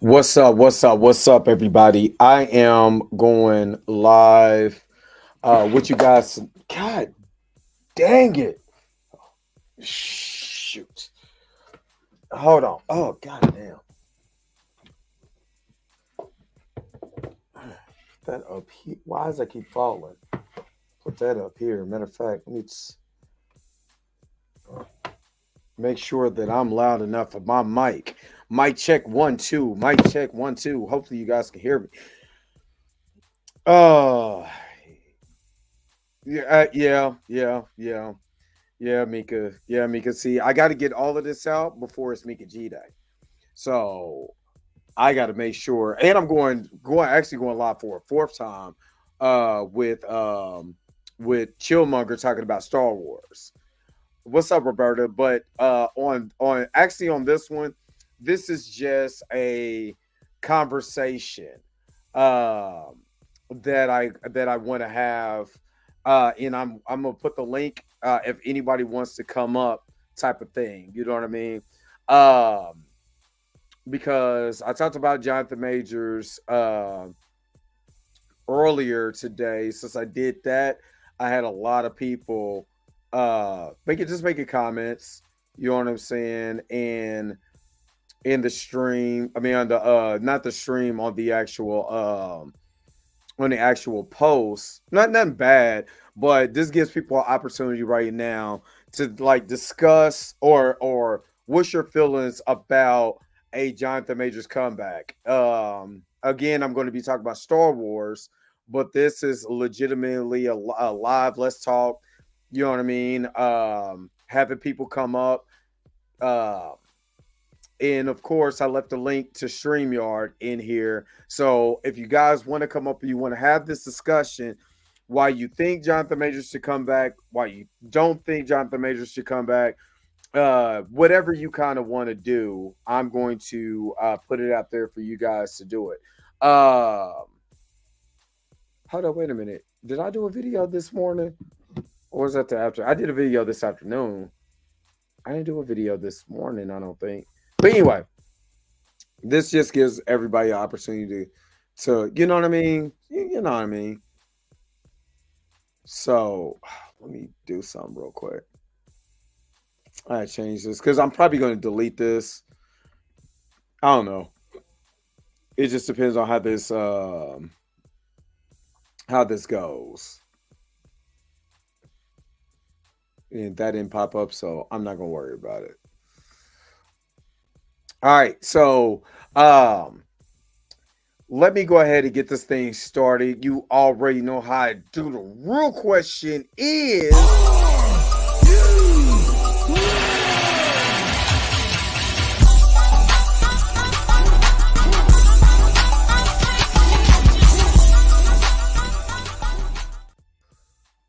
What's up? What's up? What's up, everybody? I am going live with you guys. God dang it. Shoot. Hold on. Oh, god damn. Put that up here. Why does that keep falling? Put that up here. Matter of fact, let me make sure that I'm loud enough for my mic. Mic check 1 2. Mic check 1 2. Hopefully, you guys can hear me. Oh, yeah. Yeah, Mika. Yeah, Mika. See, I got to get all of this out before it's Mika G Day. So I got to make sure, and I'm going live for a fourth time, with Chillmonger talking about Star Wars. What's up, Roberta? But on this one, this is just a conversation um that I want to have, and I'm gonna put the link if anybody wants to come up, type of thing. You know what I mean? Um, because I talked about Jonathan Majors earlier today. Since I did that, I had a lot of people making comments. You know what I'm saying? And in the stream, I mean on the not the stream, on the actual post. Not nothing bad, but this gives people an opportunity right now to like discuss or what's your feelings about a Jonathan Majors comeback. Again, I'm going to be talking about Star Wars, but this is legitimately a live let's talk. You know what I mean? Having people come up. Uh, and of course, I left a link to StreamYard in here. So if you guys want to come up and you want to have this discussion, why you think Jonathan Majors should come back, why you don't think Jonathan Majors should come back, whatever you kind of want to do, I'm going to put it out there for you guys to do it. Hold on, wait a minute. Did I do a video this morning? Or was that the after? I did a video this afternoon. I didn't do a video this morning, I don't think. But anyway, this just gives everybody an opportunity to, you know what I mean? You know what I mean? So let me do something real quick. I change this because I'm probably going to delete this. I don't know. It just depends on how this goes. And that didn't pop up, so I'm not gonna worry about it. All right, so let me go ahead and get this thing started. You already know how I do. The real question is,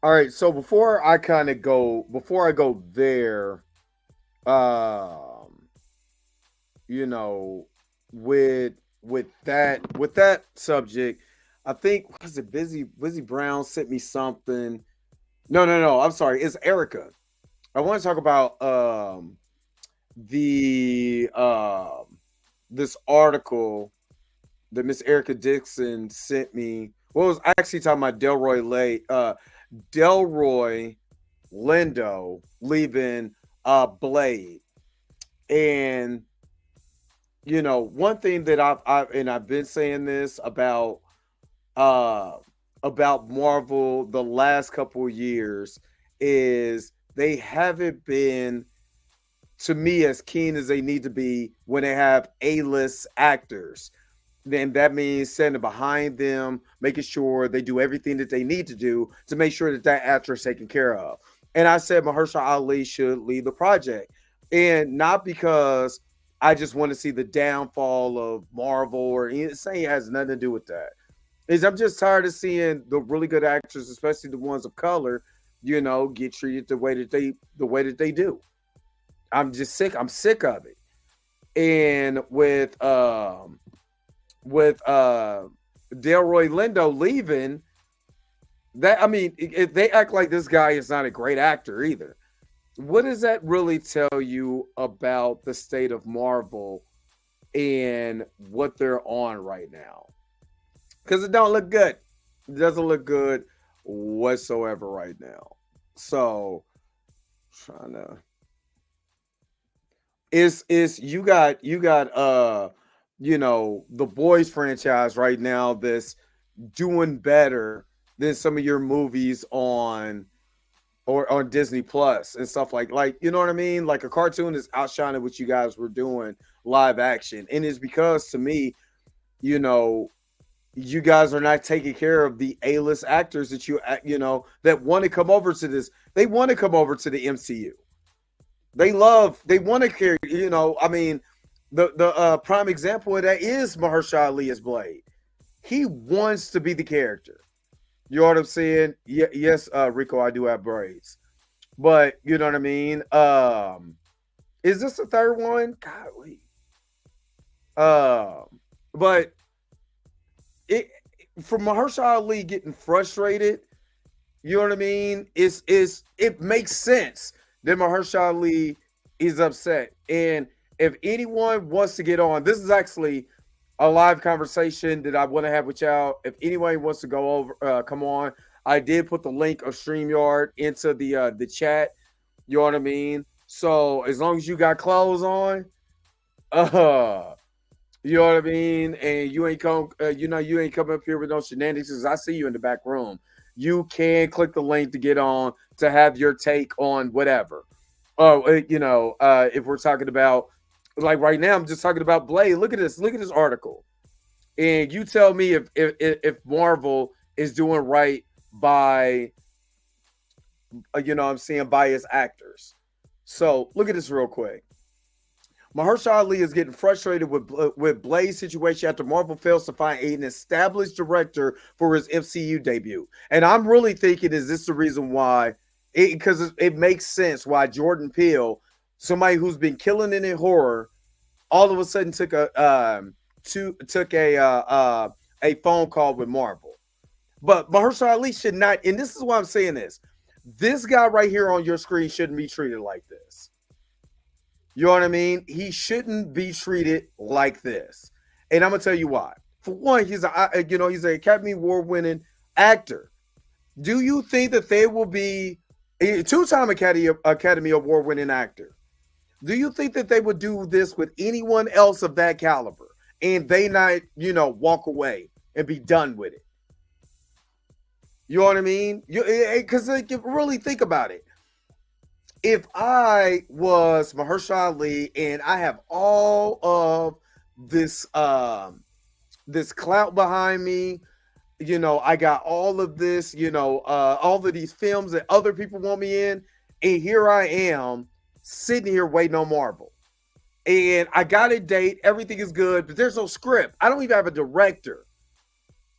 all right, so before I go there, um, you know, with with that subject, I think was it Busy Brown sent me something. No. I'm sorry. It's Erica. I want to talk about the this article that Miss Erica Dixon sent me. Well, it was actually talking about Delroy Lindo leaving Blade. And one thing that I've been saying this uh about Marvel the last couple of years is they haven't been, to me, as keen as they need to be when they have A-list actors. Then that means standing behind them, making sure they do everything that they need to do to make sure that that actor is taken care of. And I said Mahershala Ali should lead the project, and not because I just want to see the downfall of Marvel or saying it has nothing to do with that. Is I'm just tired of seeing the really good actors, especially the ones of color, get treated the way that they do. I'm just sick. I'm sick of it. And with Delroy Lindo leaving, that I mean, they act like this guy is not a great actor either. What does that really tell you about the state of Marvel in what they're on right now. Because it don't look good. It doesn't look good whatsoever right now. So trying to is you got the boys franchise right now that's doing better than some of your movies on or on Disney Plus and stuff like you know what I mean? Like a cartoon is outshining what you guys were doing live action. And it's because to me, you know, you guys are not taking care of the A-list actors that that want to come over to this. They want to come over to the MCU. They want to carry, I mean, the prime example of that is Mahershala Ali as Blade. He wants to be the character. You know what I'm saying? Yes, Rico, I do have braids. But you know what I mean? Is this the third one? Golly. But it for Mahershala Ali getting frustrated, you know what I mean? It makes sense that Mahershala Ali is upset. And if anyone wants to get on, this is actually a live conversation that I want to have with y'all. If anyone wants to go over, come on. I did put the link of StreamYard into the chat. You know what I mean? So as long as you got clothes on, uh, you know what I mean, and you ain't you ain't coming up here with no shenanigans. I see you in the back room. You can click the link to get on to have your take on whatever. Oh, if we're talking about like right now, I'm just talking about Blade. Look at this. Look at this article, and you tell me if Marvel is doing right by I'm saying by its actors. So look at this real quick. Mahershala Ali is getting frustrated with Blade's situation after Marvel fails to find an established director for his MCU debut. And I'm really thinking, is this the reason why? Because it makes sense why Jordan Peele, somebody who's been killing it in horror, all of a sudden took a phone call with Marvel. But Mahershala Ali should not, and this is why I'm saying this. This guy right here on your screen shouldn't be treated like this. You know what I mean? He shouldn't be treated like this. And I'm gonna tell you why. For one, he's he's an Academy Award winning actor. Do you think that they will be a two-time Academy Award winning actor? Do you think that they would do this with anyone else of that caliber and they not, walk away and be done with it? You know what I mean? Because really think about it. If I was Mahershala Ali and I have all of this this clout behind me, I got all of this, all of these films that other people want me in, and here I am sitting here waiting on Marvel. And I got a date, everything is good, but there's no script. I don't even have a director.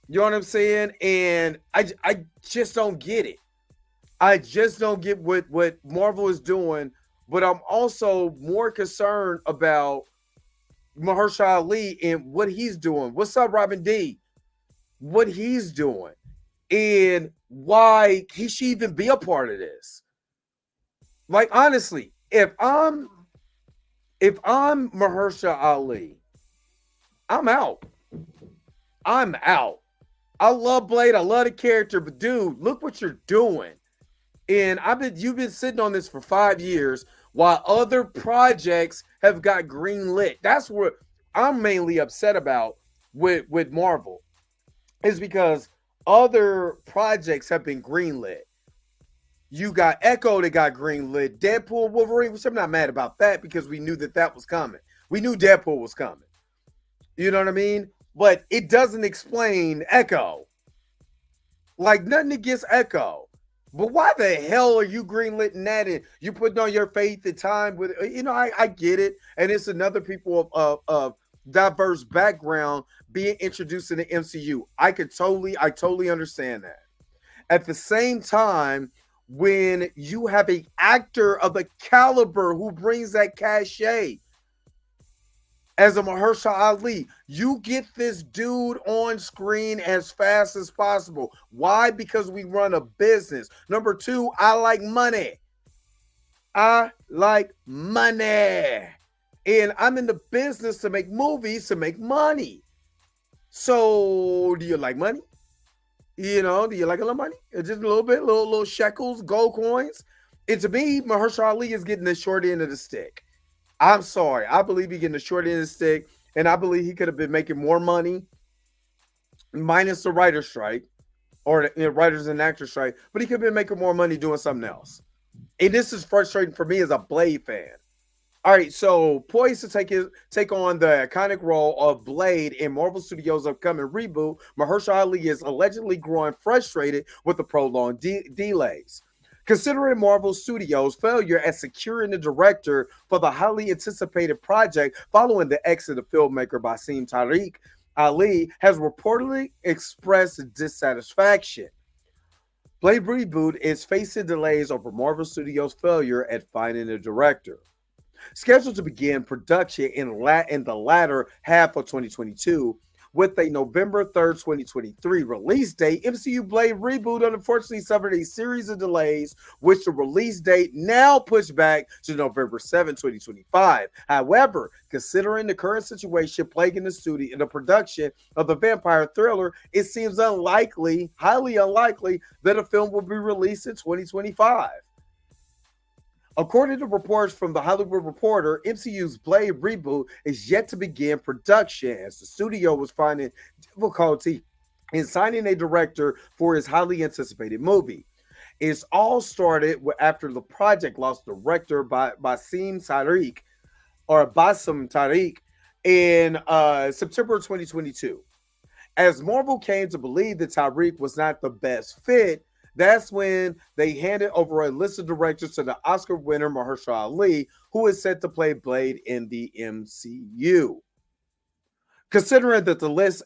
You know what I'm saying? And I just don't get it. I just don't get what Marvel is doing, but I'm also more concerned about Mahershala Ali and what he's doing. What's up, Robin D? What he's doing and why he should even be a part of this. Like honestly, if I'm Mahershala Ali, I'm out. I'm out. I love Blade. I love the character, but dude, look what you're doing. And you've been sitting on this for 5 years while other projects have got green lit. That's what I'm mainly upset about with Marvel, is because other projects have been green lit. You got Echo that got green lit, Deadpool, Wolverine, which I'm not mad about that because we knew that was coming. We knew Deadpool was coming. You know what I mean? But it doesn't explain Echo. Like nothing against Echo. But why the hell are you greenlighting that? And you putting on your faith and time with, I get it. And it's another people of diverse background being introduced in the MCU. I totally understand that. At the same time, when you have an actor of the caliber who brings that cachet as a Mahershala Ali, you get this dude on screen as fast as possible. Why? Because we run a business. Number two, I like money. I like money. And I'm in the business to make movies to make money. So, do you like money? Do you like a little money? Just a little bit, little shekels, gold coins. And to me, Mahershala Ali is getting the short end of the stick. I'm sorry. I believe he's getting the short end of the stick, and I believe he could have been making more money, minus the writer's strike or the writers and actors strike, but he could have been making more money doing something else. And this is frustrating for me as a Blade fan. All right, so poised to take on the iconic role of Blade in Marvel Studios' upcoming reboot, Mahershala Ali is allegedly growing frustrated with the prolonged delays. Considering Marvel Studios' failure at securing the director for the highly anticipated project following the exit of filmmaker Basim Tariq, Ali has reportedly expressed dissatisfaction. Blade reboot is facing delays over Marvel Studios' failure at finding a director. Scheduled to begin production in the latter half of 2022, with a November 3rd, 2023 release date, MCU Blade reboot unfortunately suffered a series of delays, which the release date now pushed back to November 7th, 2025. However, considering the current situation plaguing the studio and the production of the vampire thriller, it seems unlikely, highly unlikely, that a film will be released in 2025. According to reports from The Hollywood Reporter, MCU's Blade reboot is yet to begin production as the studio was finding difficulty in signing a director for his highly anticipated movie. It's all started after the project lost director by Basim Tariq in September 2022. As Marvel came to believe that Tariq was not the best fit, that's when they handed over a list of directors to the Oscar winner Mahershala Ali, who is set to play Blade in the MCU. Considering that the list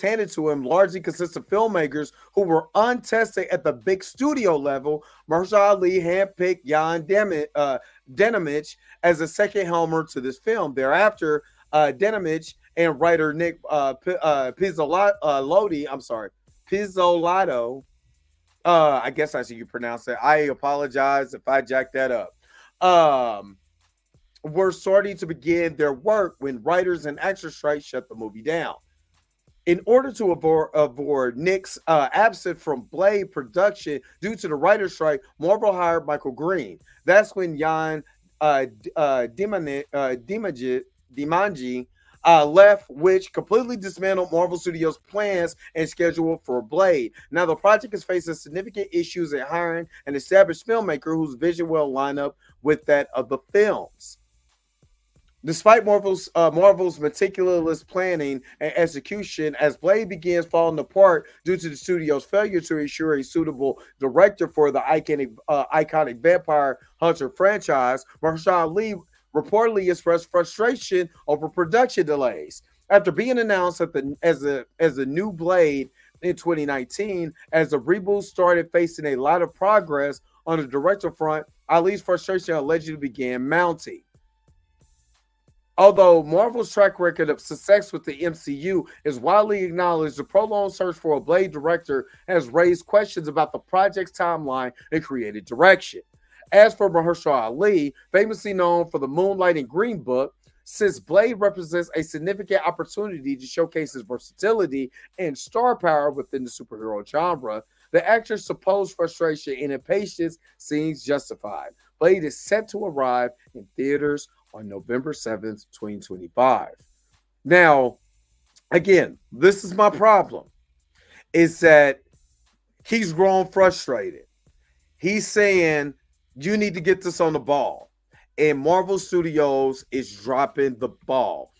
handed to him largely consists of filmmakers who were untested at the big studio level, Mahershala Ali handpicked Jan Denimich as a second helmer to this film. Thereafter, Denimich and writer Nick Pizzolatto. I guess I see you pronounce it. I apologize if I jacked that up. Were starting to begin their work when writers and actors strike shut the movie down. In order to avoid Nick's absence from Blade production due to the writer's strike, Marvel hired Michael Green. That's when Jan Dimanji left, which completely dismantled Marvel Studios' plans and schedule for Blade. Now, the project is facing significant issues in hiring an established filmmaker whose vision will line up with that of the films. Despite Marvel's meticulous planning and execution, as Blade begins falling apart due to the studio's failure to ensure a suitable director for the iconic vampire hunter franchise, Mahershala Ali reportedly expressed frustration over production delays. After being announced as a new Blade in 2019, as the reboot started facing a lot of progress on the director front, Ali's frustration allegedly began mounting. Although Marvel's track record of success with the MCU is widely acknowledged, the prolonged search for a Blade director has raised questions about the project's timeline and creative direction. As for Mahershala Ali, famously known for the Moonlight Green Book, since Blade represents a significant opportunity to showcase his versatility and star power within the superhero genre, the actor's supposed frustration and impatience seems justified. Blade is set to arrive in theaters on November 7th, 2025. Now, again, this is my problem, is that he's grown frustrated. He's saying, you need to get this on the ball. And Marvel Studios is dropping the ball.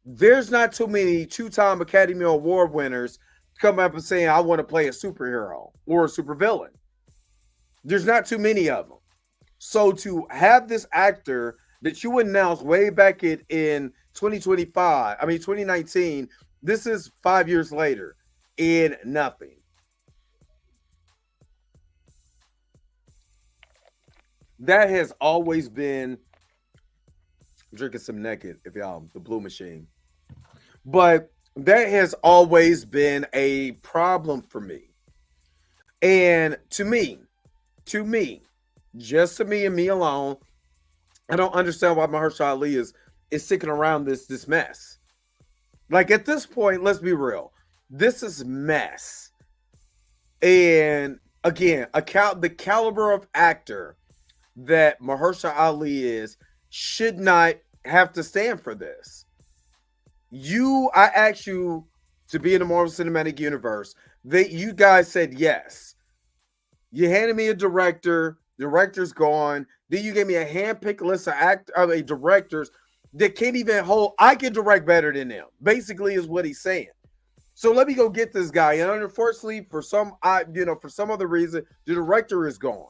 There's not too many two-time Academy Award winners coming up and saying, I want to play a superhero or a supervillain. There's not too many of them. So to have this actor that you announced way back in 2019, this is 5 years later, and nothing. That has always been, I'm drinking some naked, if y'all, the Blue Machine. But that has always been a problem for me. And to me, just to me and me alone, I don't understand why Mahershala Ali is is sticking around this mess. Like at this point, let's be real. This is mess. And again, the caliber of actor that Mahershala Ali is should not have to stand for this. I asked you to be in the Marvel Cinematic Universe. You guys said yes. You handed me a director. Director's gone. Then you gave me a hand-picked list of directors that can't even hold. I can direct better than them. Basically, is what he's saying. So let me go get this guy. And unfortunately, for some other reason, the director is gone.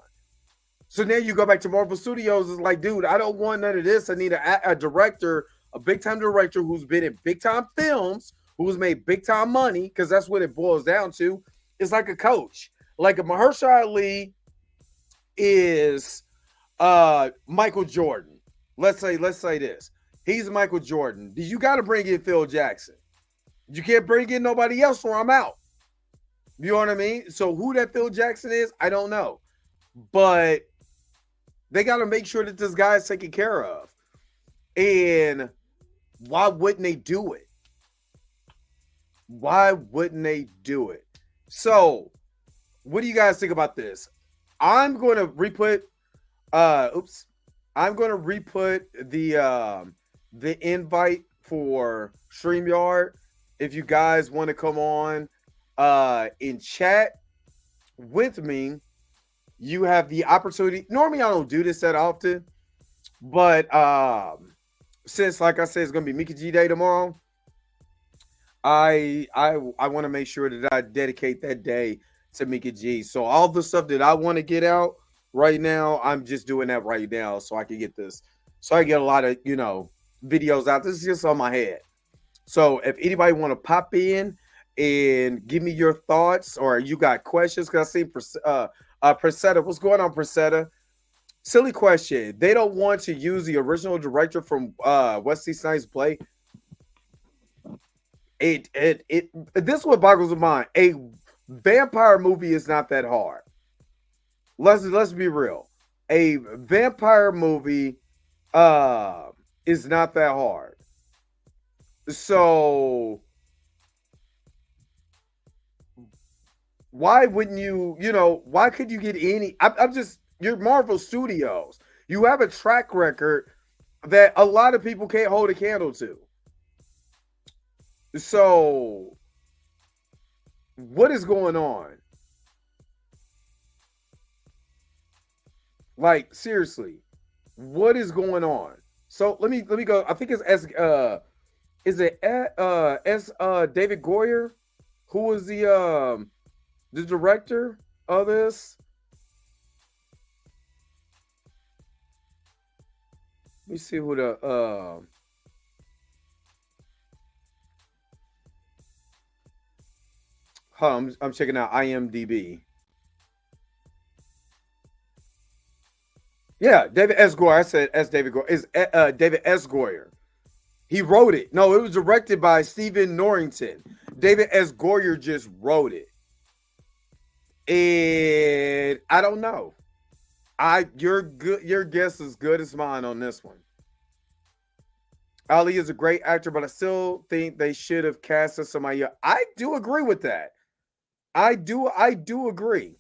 So now you go back to Marvel Studios. It's like, dude, I don't want none of this. I need a director, a big-time director who's been in big-time films, who's made big-time money, because that's what it boils down to. It's like a coach. Like if Mahershala Ali is Michael Jordan. Let's say this. He's Michael Jordan. You got to bring in Phil Jackson. You can't bring in nobody else or I'm out. You know what I mean? So who that Phil Jackson is, I don't know. But they got to make sure that this guy is taken care of. And why wouldn't they do it? Why wouldn't they do it? So, what do you guys think about this? I'm going to re-put the invite for StreamYard. If you guys want to come on in chat with me, you have the opportunity. Normally, I don't do this that often, but since, like I said, it's going to be Mickey G Day tomorrow, I want to make sure that I dedicate that day to Mickey G. So all the stuff that I want to get out right now, I'm just doing that right now so I can get this. So I get a lot of, videos out. This is just on my head. So if anybody want to pop in and give me your thoughts or you got questions, because I see Presetta. What's going on, Presetta? Silly question. They don't want to use the original director from Wesley Snipes' play. This is what boggles the mind. A vampire movie is not that hard. Let's be real. A vampire movie is not that hard. So why wouldn't why could you get any? You're Marvel Studios. You have a track record that a lot of people can't hold a candle to. So what is going on? Like, seriously, what is going on? So let me go. I think it's David Goyer, who was the director of this. Let me see who the I'm checking out IMDb. Yeah, David S. Goyer. I said S. David Goyer. Is David S. Goyer. He wrote it. No, it was directed by Stephen Norrington. David S. Goyer just wrote it. And I don't know. Your guess is good as mine on this one. Ali is a great actor, but I still think they should have casted somebody else. I do agree with that. I do agree.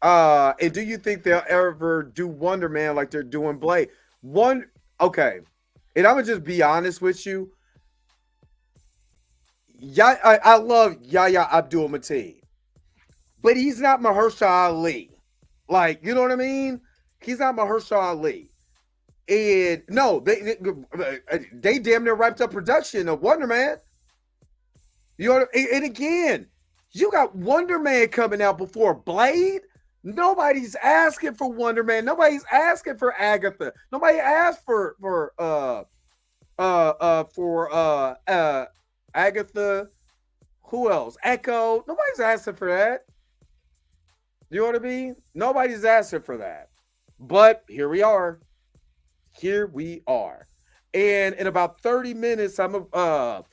And do you think they'll ever do Wonder Man like they're doing Blade? Okay. And I'm gonna just be honest with you. Yeah, I love Yahya Abdul-Mateen, but he's not Mahershala Ali. Like, you know what I mean? He's not Mahershala Ali. And no, they damn near wrapped up production of Wonder Man. You know, and again, you got Wonder Man coming out before Blade. Nobody's asking for Wonder Man. Nobody's asking for Agatha. Nobody asked for Agatha. Who else? Echo. Nobody's asking for that. You know what I mean? Nobody's asking for that. But here we are. Here we are. And in about 30 minutes, I'm gonna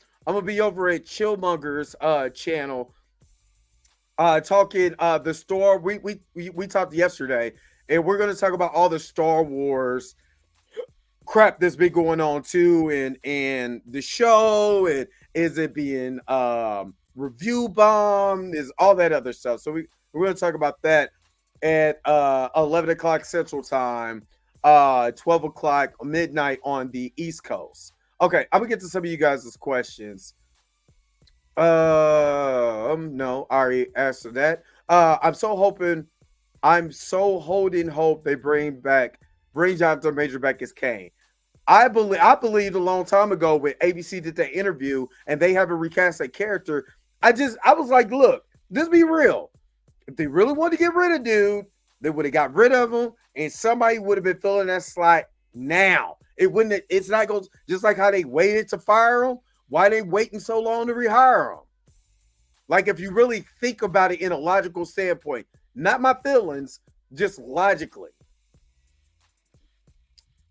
be over at Chillmonger's channel. Talking the store. We talked yesterday, and we're gonna talk about all the Star Wars crap that's been going on too, and the show, and is it being review bombed, is all that other stuff. So we're gonna talk about that at 11 o'clock Central Time, 12 o'clock midnight on the East Coast. Okay, I'm gonna get to some of you guys' questions. No, I already answered that. I'm so holding hope they bring Jonathan Major back as Kane. I believed a long time ago when ABC did that interview and they haven't recast that character. I was like, look, just be real. If they really wanted to get rid of dude, they would have got rid of him, and somebody would have been filling that slot now. It wouldn't. It's not going just like how they waited to fire him. Why they waiting so long to rehire him? Like, if you really think about it in a logical standpoint, not my feelings, just logically.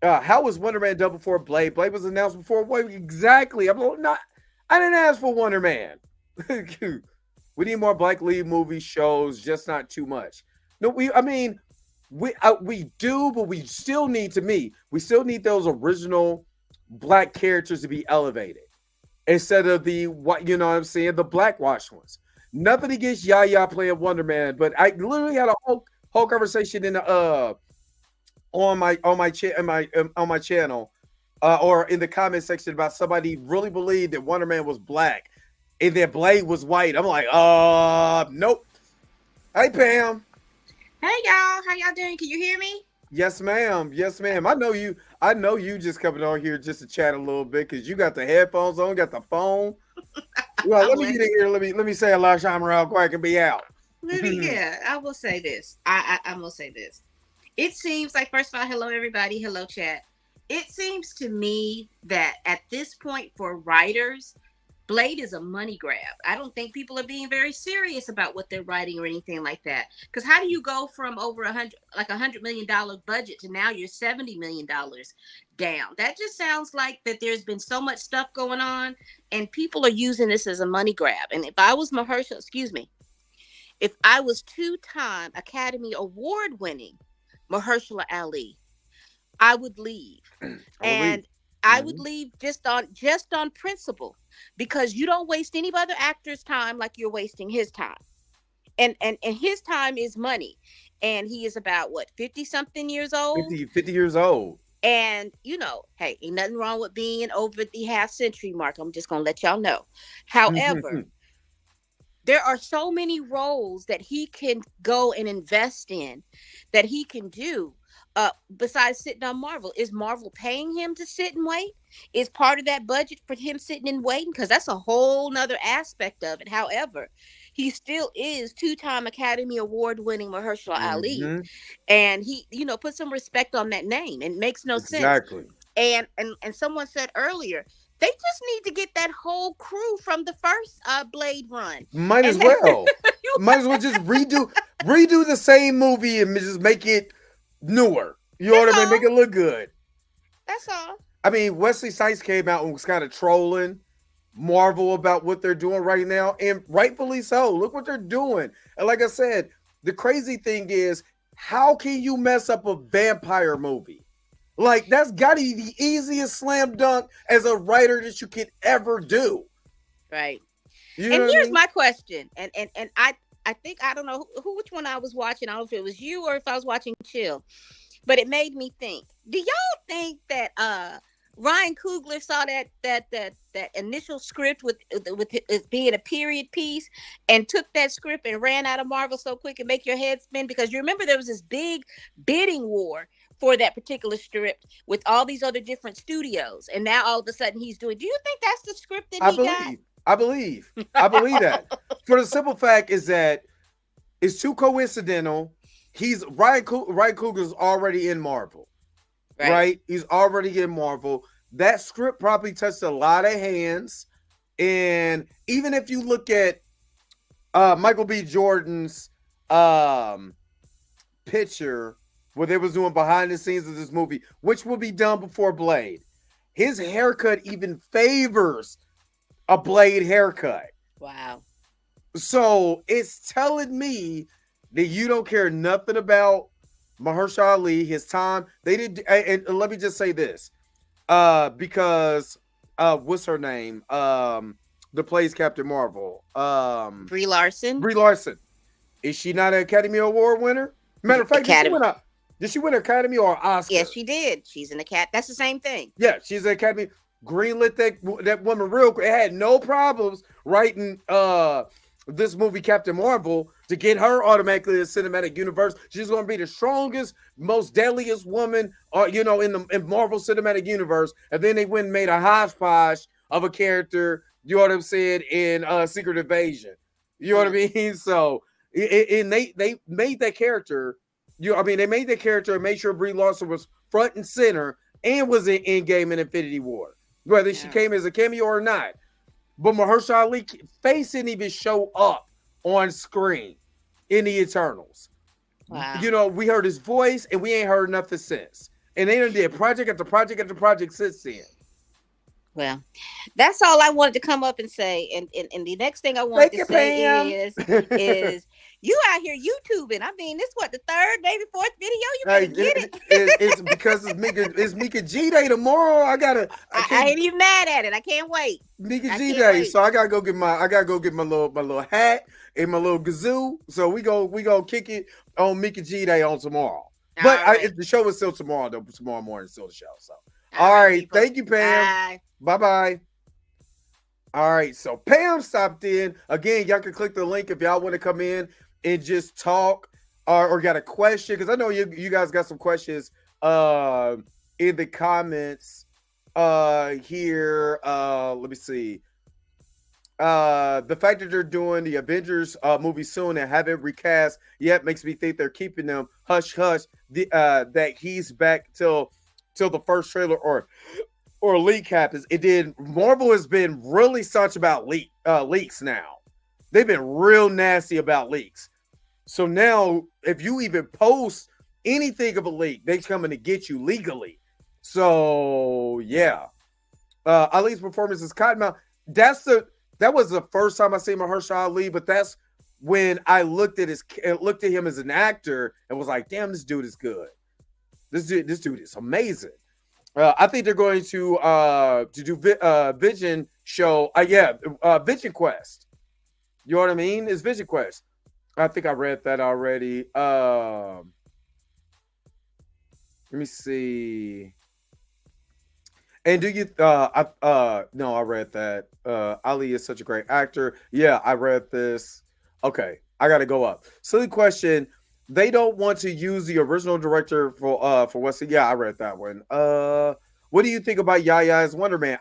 How was Wonder Man done before Blade? Blade was announced before what exactly? Not. I didn't ask for Wonder Man. We need more Black lead movie shows, just not too much. No, we do, but we still need we still need those original Black characters to be elevated instead of the what you know what I'm saying, the blackwash ones. Nothing against Yaya playing Wonder Man, but I literally had a whole conversation in the on my channel or in the comment section about somebody really believed that Wonder Man was black and that Blade was white. I'm like, nope. Hey, Pam. Hey, y'all. How y'all doing? Can you hear me? Yes, ma'am. Yes, ma'am. I know you just coming on here just to chat a little bit because you got the headphones on, got the phone. Well, let me get in here. Let me say a lot of time around quick and be out. Yeah, I will say this. I'm gonna say this. It seems like, first of all, hello everybody, hello chat. It seems to me that at this point for writers, Blade is a money grab. I don't think people are being very serious about what they're writing or anything like that. Because how do you go from over $100 million budget to now you're $70 million down? That just sounds like that there's been so much stuff going on, and people are using this as a money grab. And if I was if I was two-time Academy Award winning Mahershala Ali, I would leave. I would leave just on principle, because you don't waste any other actor's time like you're wasting his time. And his time is money. And he is about what, 50 something years old? 50 years old. And hey, ain't nothing wrong with being over the half century mark. I'm just gonna let y'all know. However, there are so many roles that he can go and invest in, that he can do. Besides sitting on Marvel, is Marvel paying him to sit and wait? Is part of that budget for him sitting and waiting? Because that's a whole nother aspect of it. However, he still is two-time Academy Award winning Mahershala Ali, and he, put some respect on that name. It makes no sense. Exactly. And someone said earlier, they just need to get that whole crew from the first Blade run. Might as well just redo the same movie and just make it newer. You know what I mean? Make it look good. That's all. I mean, Wesley Snipes came out and was kind of trolling Marvel about what they're doing right now, and rightfully so. Look what they're doing. And like I said, the crazy thing is, how can you mess up a vampire movie? Like, that's got to be the easiest slam dunk as a writer that you could ever do. Right. You know and here's I mean? my question. And I think, I don't know which one I was watching. I don't know if it was you or if I was watching Chill, but it made me think. Do y'all think that Ryan Coogler saw that initial script with it being a period piece and took that script and ran out of Marvel so quick and make your head spin? Because you remember there was this big bidding war for that particular script with all these other different studios, and now all of a sudden he's doing. Do you think that's the script that he got? I believe that. For the simple fact is that it's too coincidental. Ryan Coogler's already in Marvel, right? He's already in Marvel. That script probably touched a lot of hands, and even if you look at Michael B. Jordan's picture where they was doing behind the scenes of this movie, which will be done before Blade, his haircut even favors a Blade haircut. Wow. So it's telling me that you don't care nothing about Mahershala Ali, his time. They did, and let me just say this. Because what's her name? The plays Captain Marvel. Brie Larson. Brie Larson. Is she not an Academy Award winner? Matter of fact, Academy. Did she win an Academy or Oscar? Yes, she did. She's in the cat. That's the same thing. Yeah, she's an Academy. Greenlit that woman real quick. It had no problems writing this movie Captain Marvel to get her automatically in the cinematic universe. She's going to be the strongest, most deadliest woman, in Marvel cinematic universe. And then they went and made a hodgepodge of a character. You know what I'm saying, in Secret Invasion. You know what I mean? So, and they made that character. They made that character and made sure Brie Larson was front and center and was in Endgame and Infinity War, whether she came as a cameo or not. But Mahershala Ali's face didn't even show up on screen in the Eternals. Wow. We heard his voice and we ain't heard nothing since. And they done did project after project after project since then. Well, that's all I wanted to come up and say. And the next thing I wanted to say is you out here YouTubing. I mean, this what, the third, maybe fourth video? You better get it. It's because it's Mika G Day tomorrow. I ain't even mad at it. I can't wait. Mika G Day. So I gotta go get my little hat and my little kazoo. So we go kick it on Mika G Day on tomorrow. But the show is still tomorrow though. Tomorrow morning is still the show. So all right. Thank you, Pam. Bye. All right, so Pam stopped in. Again, y'all can click the link if y'all want to come in and just talk or got a question, because I know you guys got some questions in the comments here. Let me see. The fact that they're doing the Avengers movie soon and haven't recast yet makes me think they're keeping them hush hush. That he's back till the first trailer or leak happens. Marvel has been really such about leaks now. They've been real nasty about leaks. So now, if you even post anything of a leak, they're coming to get you legally. So yeah, Ali's performance is Cottonmouth. That was the first time I seen Mahershala Ali, but that's when I looked at him as an actor and was like, damn, this dude is good. This dude is amazing. I think they're going to do Vision show. Vision Quest. You know what I mean? It's Vision Quest. I think I read that already. Let me see. And do you? No, I read that. Ali is such a great actor. Yeah, I read this. Okay, I got to go up. Silly question. They don't want to use the original director for Wesley. Yeah, I read that one. What do you think about Yaya's Wonder Man?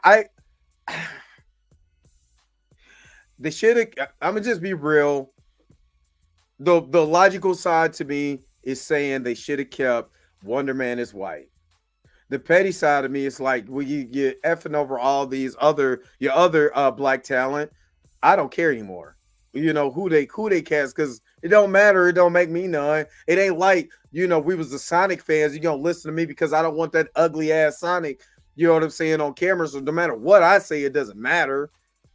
They should have. I'm gonna just be real. The logical side to me is saying they should have kept Wonder Man as white. The petty side of me is like, well, you're effing over all these your other black talent. I don't care anymore. You know who they cast, because it don't matter. It don't make me none. It ain't like, we was the Sonic fans. You gonna listen to me because I don't want that ugly ass Sonic. You know what I'm saying, on camera. So no matter what I say, it doesn't matter.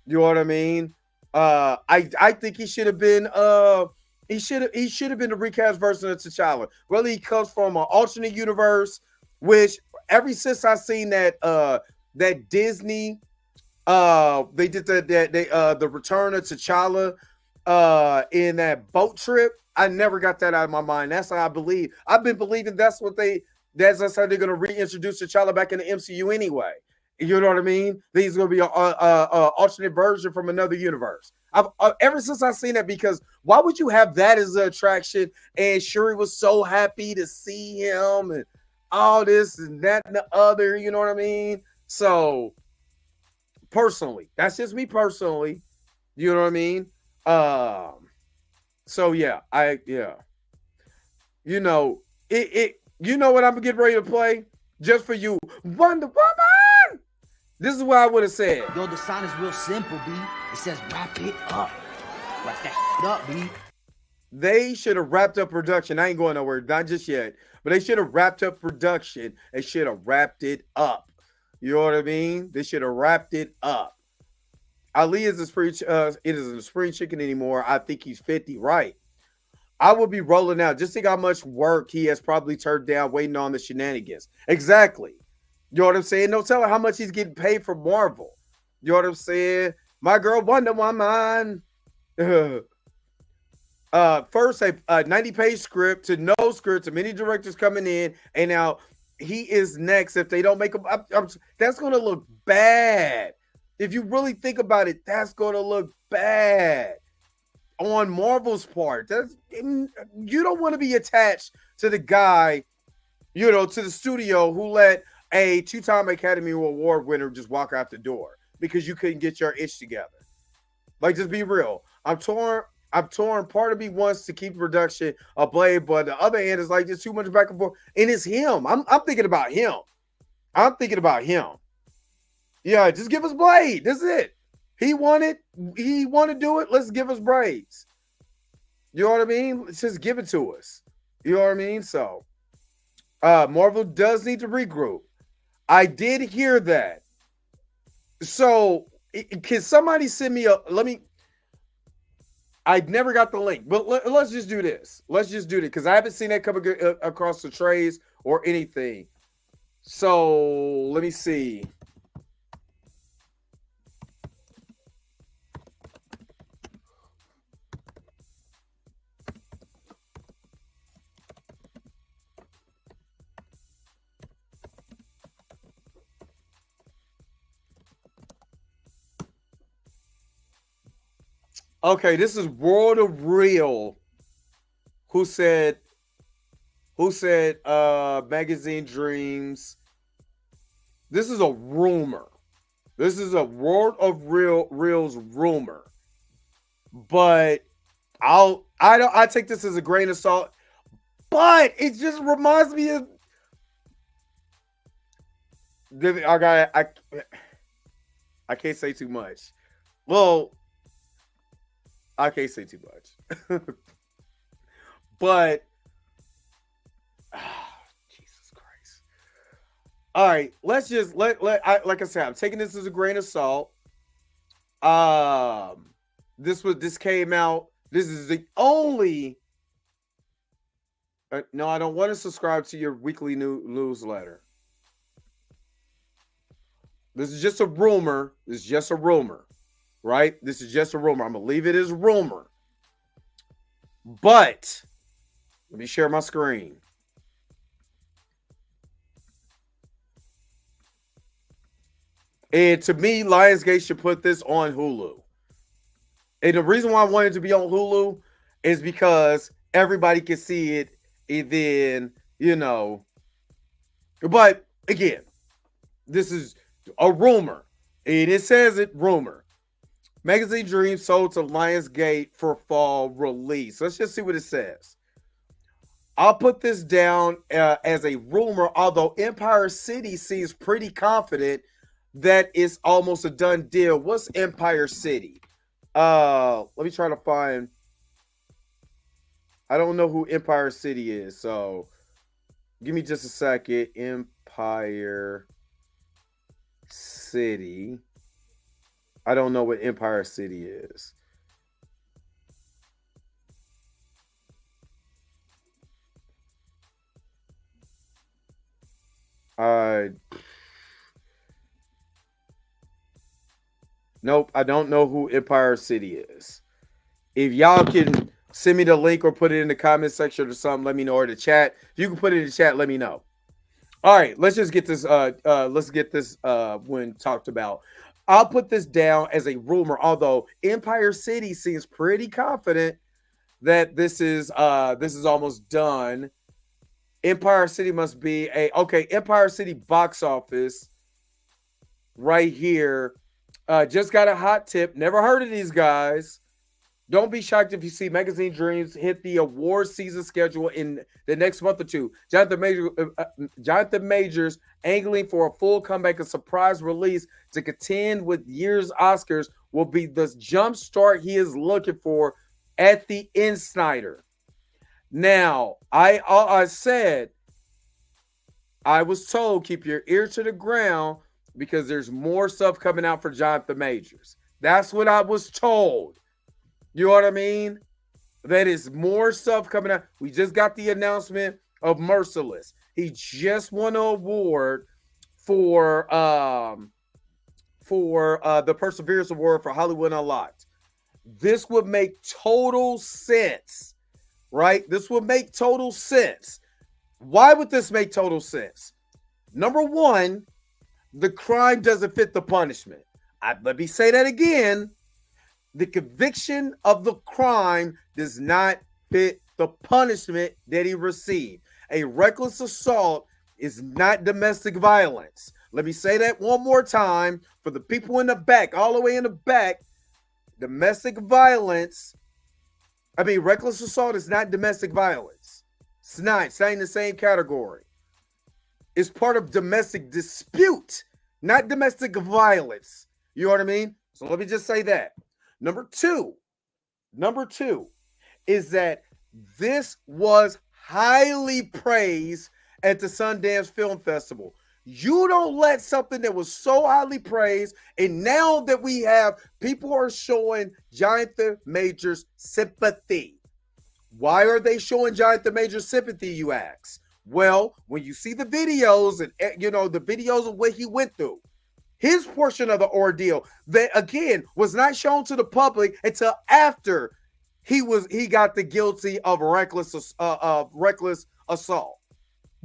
You know what I mean? I think he should have been he should have been the recast version of T'Challa. Whether he comes from an alternate universe, which ever since I seen that Disney they did the return of T'Challa in that boat trip, I never got that out of my mind. That's how I believe. I've been believing that's how they're going to reintroduce T'Challa back in the MCU anyway. You know what I mean? He's going to be an alternate version from another universe. I've ever since I've seen that, because why would you have that as an attraction? And Shuri was so happy to see him and all this and that and the other. You know what I mean? So personally, that's just me personally. You know what I mean? So yeah, You know what I'm getting ready to play just for you, Wonder Woman. This is what I would have said. Yo, the sign is real simple, B. It says wrap it up. Wrap that shit up, B. They should have wrapped up production. I ain't going nowhere, not just yet. But they should have wrapped up production. They should have wrapped it up. You know what I mean? They should have wrapped it up. Ali is it isn't a spring chicken anymore. I think he's 50, right? I will be rolling out. Just think how much work he has probably turned down waiting on the shenanigans. Exactly. You know what I'm saying? No telling how much he's getting paid for Marvel. You know what I'm saying? My girl Wonder Woman. First a 90-page script to no script to many directors coming in, and now he is next. If they don't make him, that's going to look bad. If you really think about it, that's going to look bad on Marvel's part. You don't want to be attached to the guy, to the studio who let a two-time Academy Award winner just walk out the door because you couldn't get your itch together. Like, just be real. I'm torn. Part of me wants to keep production of Blade, but the other end is like there's too much back and forth. And it's him. I'm thinking about him. Yeah, just give us Blade. That's it. He wanted to do it. Let's give us braids. You know what I mean? Let's just give it to us. You know what I mean? So Marvel does need to regroup. I did hear that. So can somebody send me I never got the link, but let's just do this. Let's just do it because I haven't seen that come across the trays or anything. So let me see. Okay, this is World of Real who said Magazine Dreams. This is a rumor. This is a World of Real's rumor. But I take this as a grain of salt. But it just reminds me of I can't say too much. Well, I can't say too much. But Jesus Christ. All right, let's just like I said, I'm taking this as a grain of salt. This came out. This is the only no, I don't want to subscribe to your weekly newsletter. This is just a rumor. Right? This is just a rumor. I'm going to leave it as a rumor. But let me share my screen. And to me, Lionsgate should put this on Hulu. And the reason why I wanted it to be on Hulu is because everybody can see it. And then, but again, this is a rumor. And it says it rumor. Magazine Dreams sold to Lionsgate for fall release. Let's just see what it says. I'll put this down as a rumor, although Empire City seems pretty confident that it's almost a done deal. What's Empire City? Let me try to find. I don't know who Empire City is, so give me just a second. Empire City. I don't know what Empire City is. Nope, I don't know who Empire City is. If y'all can send me the link or put it in the comment section or something, let me know, or the chat. If you can put it in the chat, let me know. All right, let's just get this when talked about. I'll put this down as a rumor, although Empire City seems pretty confident that this is almost done. Empire City must be Empire City box office right here. Just got a hot tip. Never heard of these guys. Don't be shocked if you see Magazine Dreams hit the award season schedule in the next month or two. Jonathan Majors angling for a full comeback and surprise release to contend with year's Oscars will be the jump start he is looking for at the Insider. Now, I said, I was told, keep your ear to the ground because there's more stuff coming out for Jonathan Majors. That's what I was told. You know what I mean? That is more stuff coming out. We just got the announcement of Merciless. He just won an award for the Perseverance Award for Hollywood Unlocked. This would make total sense, right? This would make total sense. Why would this make total sense? Number one, the crime doesn't fit the punishment. Let me say that again. The conviction of the crime does not fit the punishment that he received. A reckless assault is not domestic violence. Let me say that one more time for the people in the back, all the way in the back. Reckless assault is not domestic violence. It's not in the same category. It's part of domestic dispute, not domestic violence. You know what I mean? So let me just say that. Number two is that this was highly praised at the Sundance Film Festival. You don't let something that was so highly praised, and now that we have people who are showing Jonathan Majors sympathy. Why are they showing Jonathan Majors sympathy, you ask? Well, when you see the videos and the videos of what he went through, his portion of the ordeal that again was not shown to the public until after he got the guilty of reckless assault.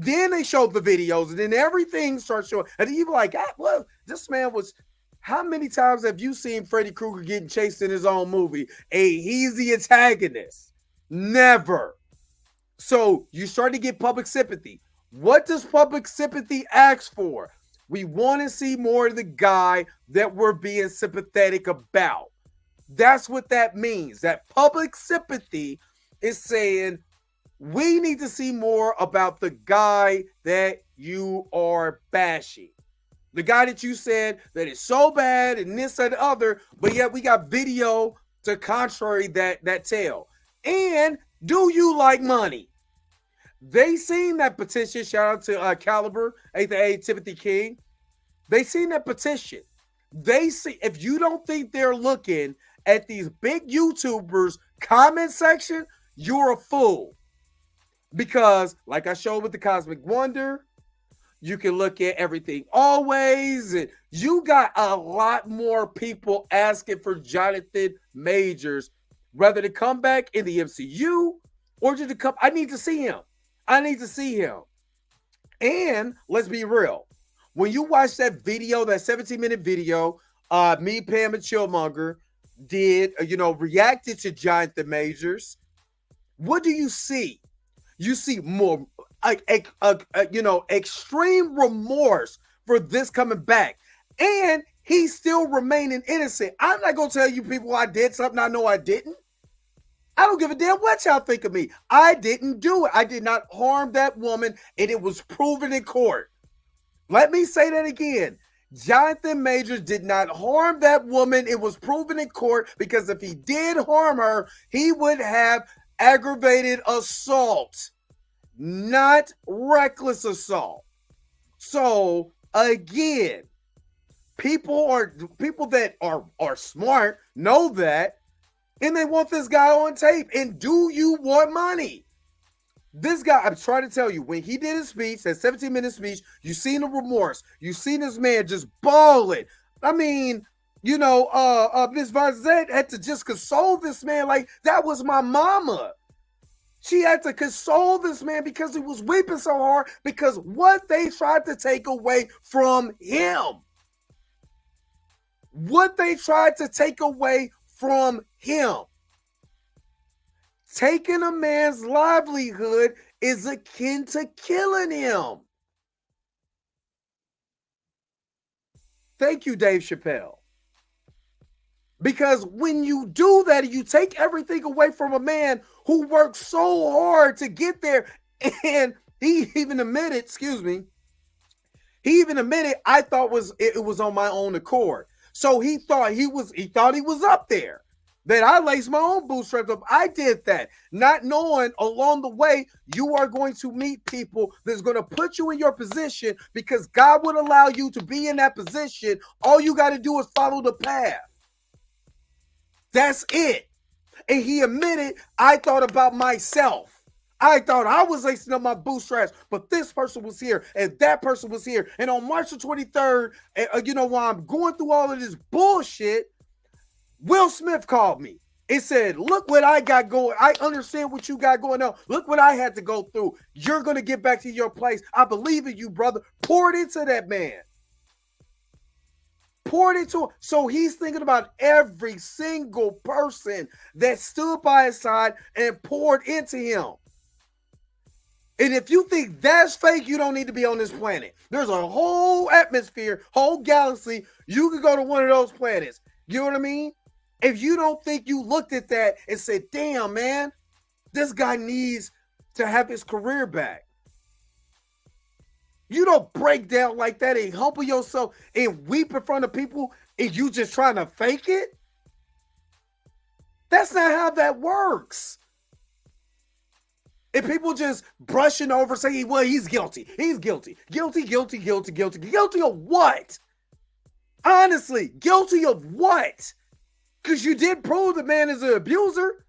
Then they showed the videos, and then everything starts showing. And you're like, well, this man was. How many times have you seen Freddy Krueger getting chased in his own movie? He's the antagonist. Never. So you start to get public sympathy. What does public sympathy ask for? We want to see more of the guy that we're being sympathetic about. That's what that means. That public sympathy is saying we need to see more about the guy that you are bashing. The guy that you said that is so bad and this and the other, but yet we got video to contrary that tale. And do you like money? They seen that petition. Shout out to Caliber, aka Timothy King. They seen that petition. They see, if you don't think they're looking at these big YouTubers comment section, you're a fool. Because like I showed with the Cosmic Wonder, you can look at Everything Always, and you got a lot more people asking for Jonathan Majors, whether to come back in the MCU or just to come. I need to see him. And let's be real. When you watch that video, that 17-minute video, me, Pam, and Chillmonger did, reacted to Jonathan Majors, what do you see? You see more, extreme remorse for this coming back. And he's still remaining innocent. I'm not going to tell you people I did something I know I didn't. I don't give a damn what y'all think of me. I didn't do it. I did not harm that woman, and it was proven in court. Let me say that again. Jonathan Majors did not harm that woman. It was proven in court, because if he did harm her, he would have aggravated assault, not reckless assault. So again, people that are smart know that, and they want this guy on tape. And do you want money? This guy, I'm trying to tell you, when he did his speech, that 17-minute speech, you seen the remorse. You seen this man just bawling. I mean, Miss Vanzette had to just console this man like that was my mama. She had to console this man because he was weeping so hard because what they tried to take away from him. What they tried to take away from him. Taking a man's livelihood is akin to killing him. Thank you, Dave Chappelle. Because when you do that, you take everything away from a man who worked so hard to get there. And he even admitted, I thought it was on my own accord. So he thought he was up there. That I laced my own bootstraps up. I did that, not knowing along the way you are going to meet people that's going to put you in your position, because God would allow you to be in that position. All you got to do is follow the path. That's it. And he admitted, I thought about myself. I thought I was lacing up my bootstraps, but this person was here and that person was here. And on March the 23rd, while I'm going through all of this bullshit, Will Smith called me. It said, look what I got going. I understand what you got going on. Look what I had to go through. You're going to get back to your place. I believe in you, brother. Pour it into that man. Pour it into him. So he's thinking about every single person that stood by his side and poured into him. And if you think that's fake, you don't need to be on this planet. There's a whole atmosphere, whole galaxy. You could go to one of those planets. You know what I mean? If you don't think you looked at that and said, damn, man, this guy needs to have his career back. You don't break down like that and humble yourself and weep in front of people and you just trying to fake it. That's not how that works. And people just brushing over saying, well, he's guilty. He's guilty. Guilty of what? Honestly, guilty of what? Because you did prove the man is an abuser.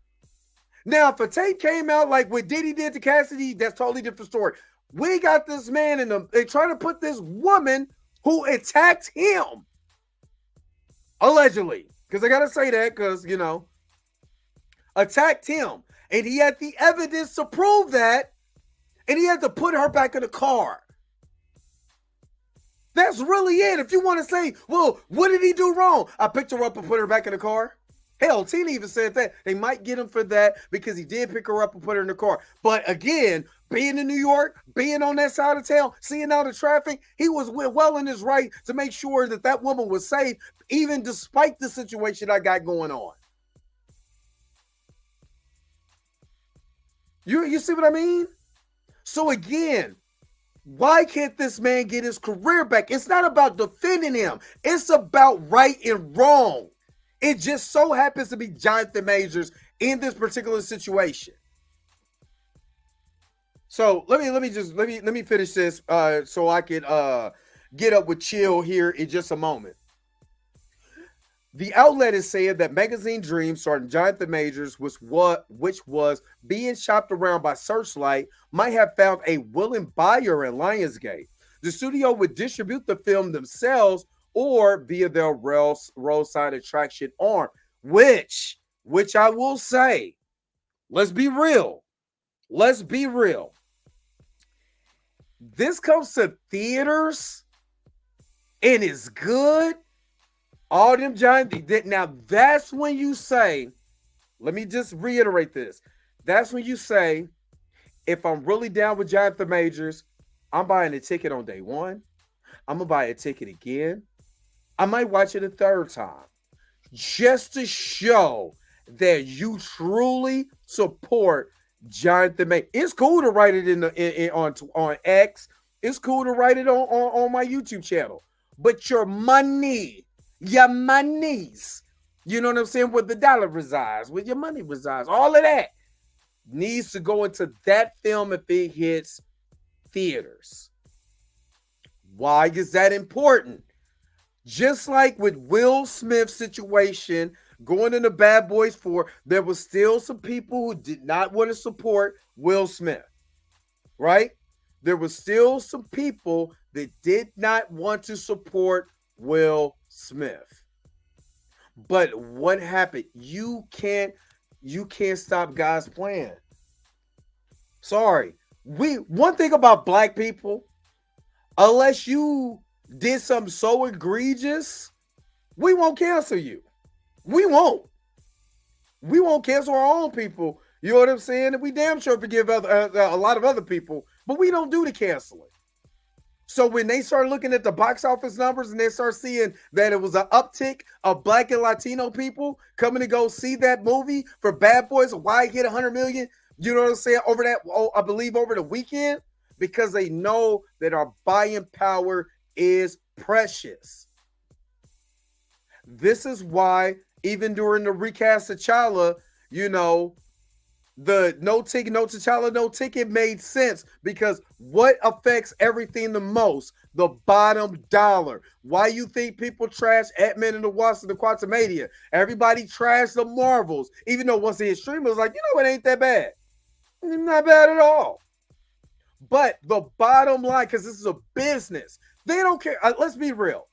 Now, if a tape came out like what Diddy did to Cassidy, that's totally different story. We got this man they're trying to put this woman who attacked him. Allegedly. Because I got to say that because, attacked him. And he had the evidence to prove that. And he had to put her back in the car. That's really it. If you want to say, well, what did he do wrong? I picked her up and put her back in the car. Hell, Tina even said that. They might get him for that because he did pick her up and put her in the car. But again, being in New York, being on that side of town, seeing all the traffic, he was well in his right to make sure that that woman was safe, even despite the situation I got going on. You see what I mean? So again, why can't this man get his career back? It's not about defending him. It's about right and wrong. It just so happens to be Jonathan Majors in this particular situation. So let me finish this so I can get up with Chill here in just a moment. The outlet is saying that Magazine Dreams starring Jonathan Majors, which was being shopped around by Searchlight, might have found a willing buyer in Lionsgate. The studio would distribute the film themselves or via their roadside attraction arm, which I will say, let's be real. This comes to theaters and it's good. All them giant. Now that's when you say, let me just reiterate this. That's when you say, if I'm really down with Jonathan Majors, I'm buying a ticket on day one. I'm going to buy a ticket again. I might watch it a third time just to show that you truly support Jonathan Majors. It's cool to write it on X. It's cool to write it on my YouTube channel. But your monies, you know what I'm saying, where the dollar resides, where your money resides, all of that needs to go into that film if it hits theaters. Why is that important? Just like with Will Smith's situation going into Bad Boys 4, there was still some people who did not want to support Will Smith, right? There was still some people that did not want to support Will Smith. But what happened? You can't stop God's plan. Sorry. One thing about black people, unless you did something so egregious, we won't cancel you. We won't cancel our own people. You know what I'm saying? And we damn sure forgive a lot of other people, but we don't do the canceling. So when they start looking at the box office numbers and they start seeing that it was an uptick of Black and Latino people coming to go see that movie for Bad Boys, why it hit 100 million, you know what I'm saying, over that, I believe over the weekend, because they know that our buying power is precious. This is why even during the recast of T'Challa, the no T'Challa, no ticket made sense, because what affects everything the most? The bottom dollar. Why you think people trash Ant-Man and the Wasp and the Quantumania? Everybody trashed the Marvels, even though once they hit streaming, it was like, it ain't that bad. Not bad at all. But the bottom line, because this is a business, they don't care. Let's be real.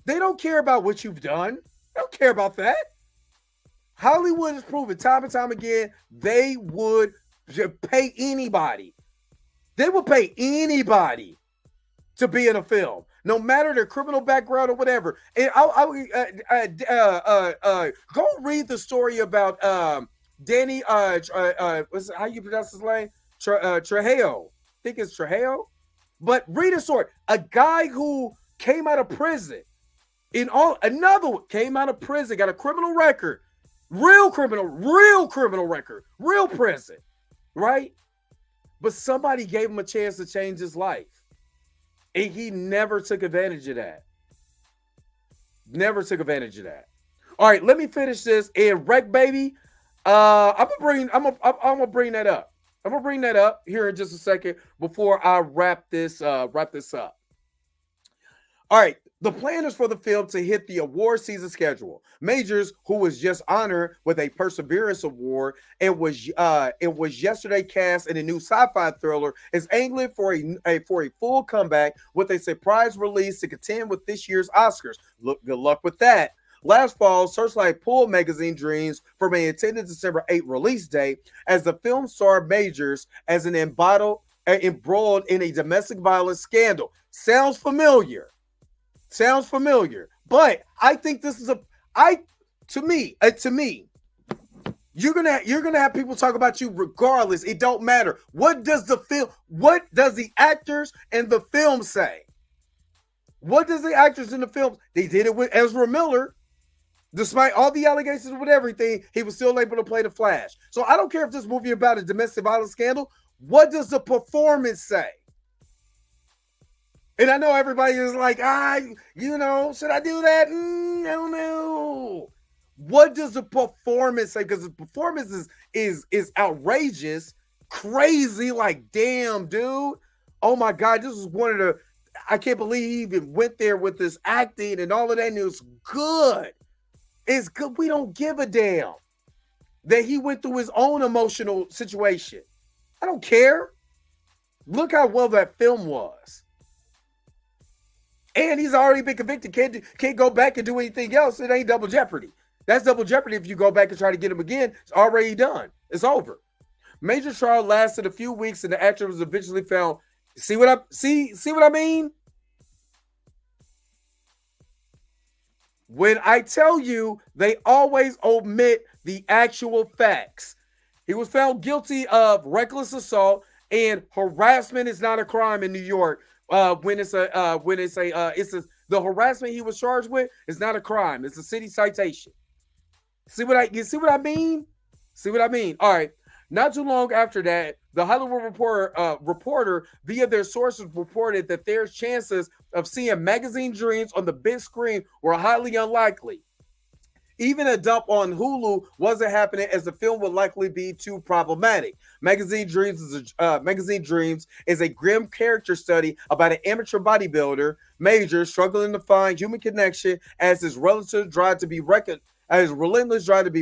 They don't care about what you've done. They don't care about that. Hollywood has proven time and time again they would pay anybody. They would pay anybody to be in a film, no matter their criminal background or whatever. And go read the story about Danny. What's how you pronounce his name? Trejo. I think it's Trejo. But read a story. A guy who came out of prison. Another one came out of prison, got a criminal record, real criminal record, real prison, right? But somebody gave him a chance to change his life. And he never took advantage of that. Never took advantage of that. All right, let me finish this. And Wreck Baby, I'm gonna bring that up. I'm gonna bring that up here in just a second before I wrap this up. All right, the plan is for the film to hit the award season schedule. Majors, who was just honored with a Perseverance Award and was yesterday cast in a new sci-fi thriller, is angling for a full comeback with a surprise release to contend with this year's Oscars. Good luck with that. Last fall, Searchlight pulled magazine dreams from an intended December 8th release date as the film starred Majors as an embroiled in a domestic violence scandal. Sounds familiar. But I think this is to me, you're gonna have people talk about you regardless. It don't matter. What does the actors and the film say? What does the actors in the film? They did it with Ezra Miller. Despite all the allegations with everything, he was still able to play the Flash. So I don't care if this movie is about a domestic violence scandal. What does the performance say? And I know everybody is like, should I do that? I don't know. What does the performance say? Because the performance is outrageous, crazy, like, damn, dude. Oh my God, this is one of the, I can't believe he even went there with this acting and all of that, and it was good. It's good. We don't give a damn that he went through his own emotional situation. I don't care. Look how well that film was. And he's already been convicted. Can't go back and do anything else. It ain't double jeopardy. That's double jeopardy if you go back and try to get him again. It's already done. It's over. Major trial lasted a few weeks and the actor was eventually found. See what I mean? When I tell you, they always omit the actual facts. He was found guilty of reckless assault, and harassment is not a crime in New York. The harassment he was charged with is not a crime. It's a city citation. You see what I mean? See what I mean? All right. Not too long after that, the Hollywood Reporter, via their sources, reported that their chances of seeing Magazine Dreams on the big screen were highly unlikely. Even a dump on Hulu wasn't happening, as the film would likely be too problematic. Magazine Dreams is a grim character study about an amateur bodybuilder, Major, struggling to find human connection as his relentless drive to be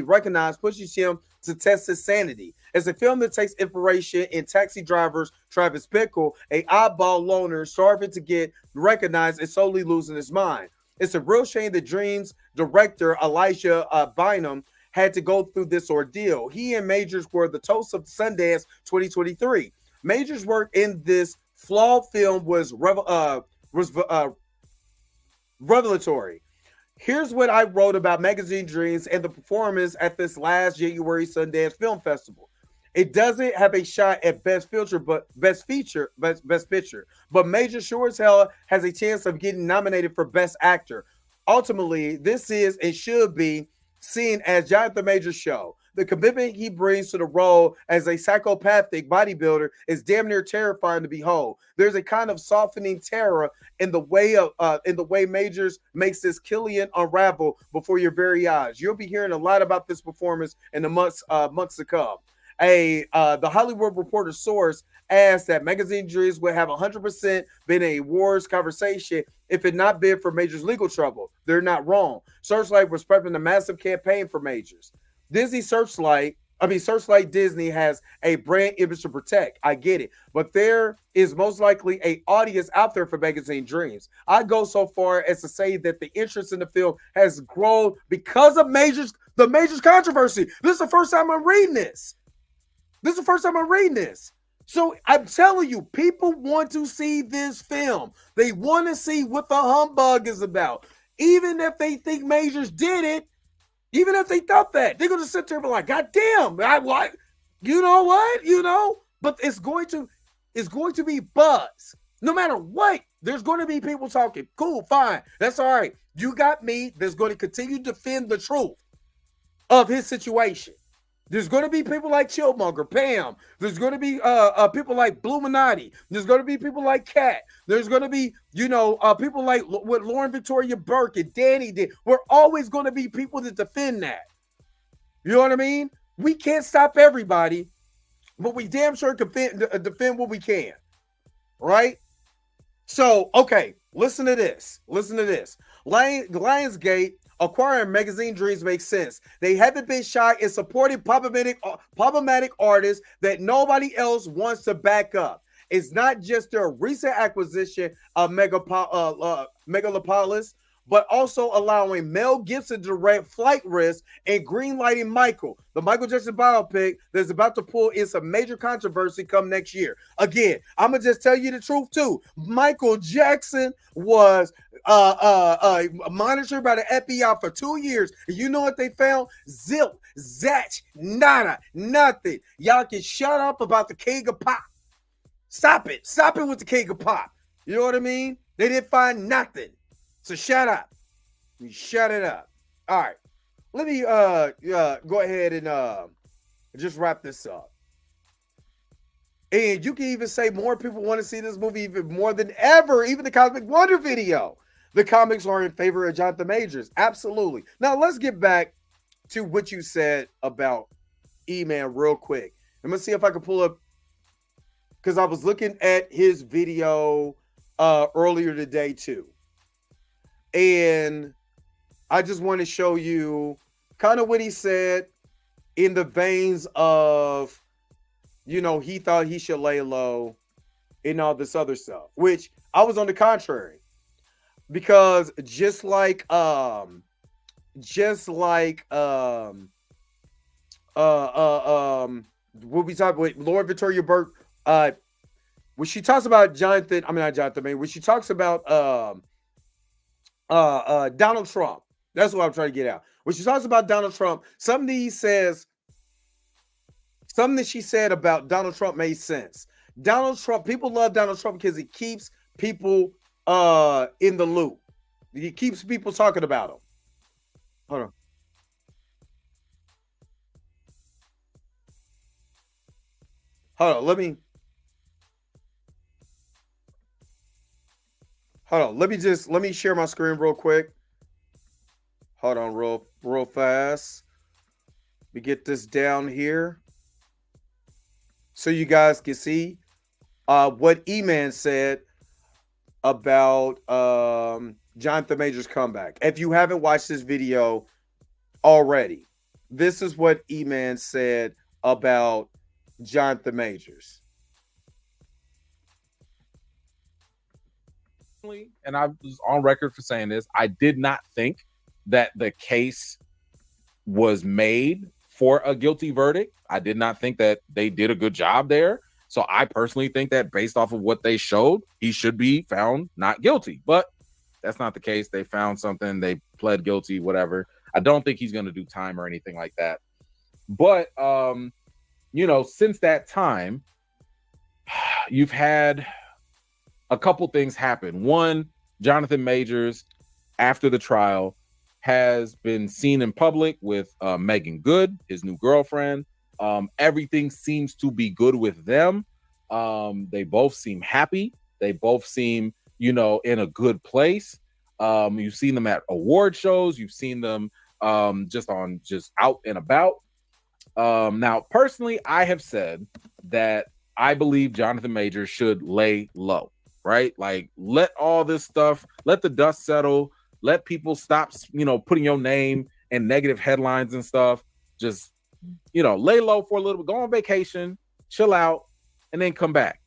recognized pushes him to test his sanity. It's a film that takes inspiration in Taxi Driver's Travis Bickle, a oddball loner starving to get recognized and slowly losing his mind. It's a real shame that Dreams director Elijah Bynum had to go through this ordeal. He and Majors were the toast of Sundance 2023. Majors' work in this flawed film was revelatory. Here's what I wrote about Magazine Dreams and the performance at this last January Sundance Film Festival. It doesn't have a shot at best picture, but Major sure as hell has a chance of getting nominated for Best Actor. Ultimately, this is and should be seen as Jonathan Major's show. The commitment he brings to the role as a psychopathic bodybuilder is damn near terrifying to behold. There's a kind of softening terror in the way Majors makes this Killian unravel before your very eyes. You'll be hearing a lot about this performance in the months to come. The Hollywood Reporter source asked that Magazine Dreams would have 100% been a awards conversation if it not been for Majors' legal trouble. They're not wrong. Searchlight was prepping a massive campaign for Majors. Disney Searchlight I mean, Searchlight Disney has a brand image to protect. I get it. But there is most likely a audience out there for Magazine Dreams. I go so far as to say that the interest in the film has grown because of the Majors controversy. This is the first time I'm reading this. So I'm telling you, people want to see this film. They want to see what the humbug is about. Even if they think Majors did it, even if they thought that, they're going to sit there and be like, God damn, what? You know what? But it's going to be buzz. No matter what, there's going to be people talking. Cool, fine. That's all right. You got me that's going to continue to defend the truth of his situation. There's going to be people like Chillmonger, Pam. There's going to be people like Bluminati. There's going to be people like Kat. There's going to be, people like what Lauren Victoria Burke and Danny did. We're always going to be people that defend that. You know what I mean? We can't stop everybody, but we damn sure can defend what we can. Right? So, okay, listen to this. Lionsgate acquiring Magazine Dreams makes sense. They haven't been shy in supporting problematic artists that nobody else wants to back up. It's not just their recent acquisition of Megalopolis, but also allowing Mel Gibson to direct Flight Risk and greenlighting Michael, the Michael Jackson biopic that's about to pull in some major controversy come next year. Again, I'm going to just tell you the truth too. Michael Jackson was monitored by the FBI for 2 years. And you know what they found? Zilch, zatch, nada, nothing. Y'all can shut up about the king of pop. Stop it with the king of pop. You know what I mean? They didn't find nothing. So shut up. You shut it up. All right. Let me go ahead and just wrap this up. And you can even say more people want to see this movie even more than ever. Even the Cosmic Wonder video. The comics are in favor of Jonathan Majors. Absolutely. Now let's get back to what you said about E-Man real quick. I'm going to see if I can pull up, because I was looking at his video earlier today too. And I just want to show you kind of what he said in the veins of, he thought he should lay low and all this other stuff, which I was on the contrary, because just like what we talked with Lauren Victoria Burke, when she talks about when she talks about Donald Trump. That's what I'm trying to get out. When she talks about Donald Trump, something that she said about Donald Trump made sense. Donald Trump, people love Donald Trump because he keeps people in the loop. He keeps people talking about him. Hold on. Let me share my screen real quick. Hold on real fast. Let me get this down here so you guys can see what E-Man said about Jonathan Majors' comeback. If you haven't watched this video already, this is what E-Man said about Jonathan Majors. And I was on record for saying this, I did not think that the case was made for a guilty verdict. I did not think that they did a good job there. So I personally think that based off of what they showed, he should be found not guilty. But that's not the case. They found something, they pled guilty, whatever. I don't think he's going to do time or anything like that. But, since that time, you've had a couple things happen. One, Jonathan Majors, after the trial, has been seen in public with Megan Good, his new girlfriend. Everything seems to be good with them. They both seem happy. They both seem, in a good place. You've seen them at award shows. You've seen them just out and about. Now, personally, I have said that I believe Jonathan Majors should lay low. Right? Like, let all this stuff, let the dust settle, let people stop, putting your name in negative headlines and stuff. Just lay low for a little bit, go on vacation, chill out, and then come back.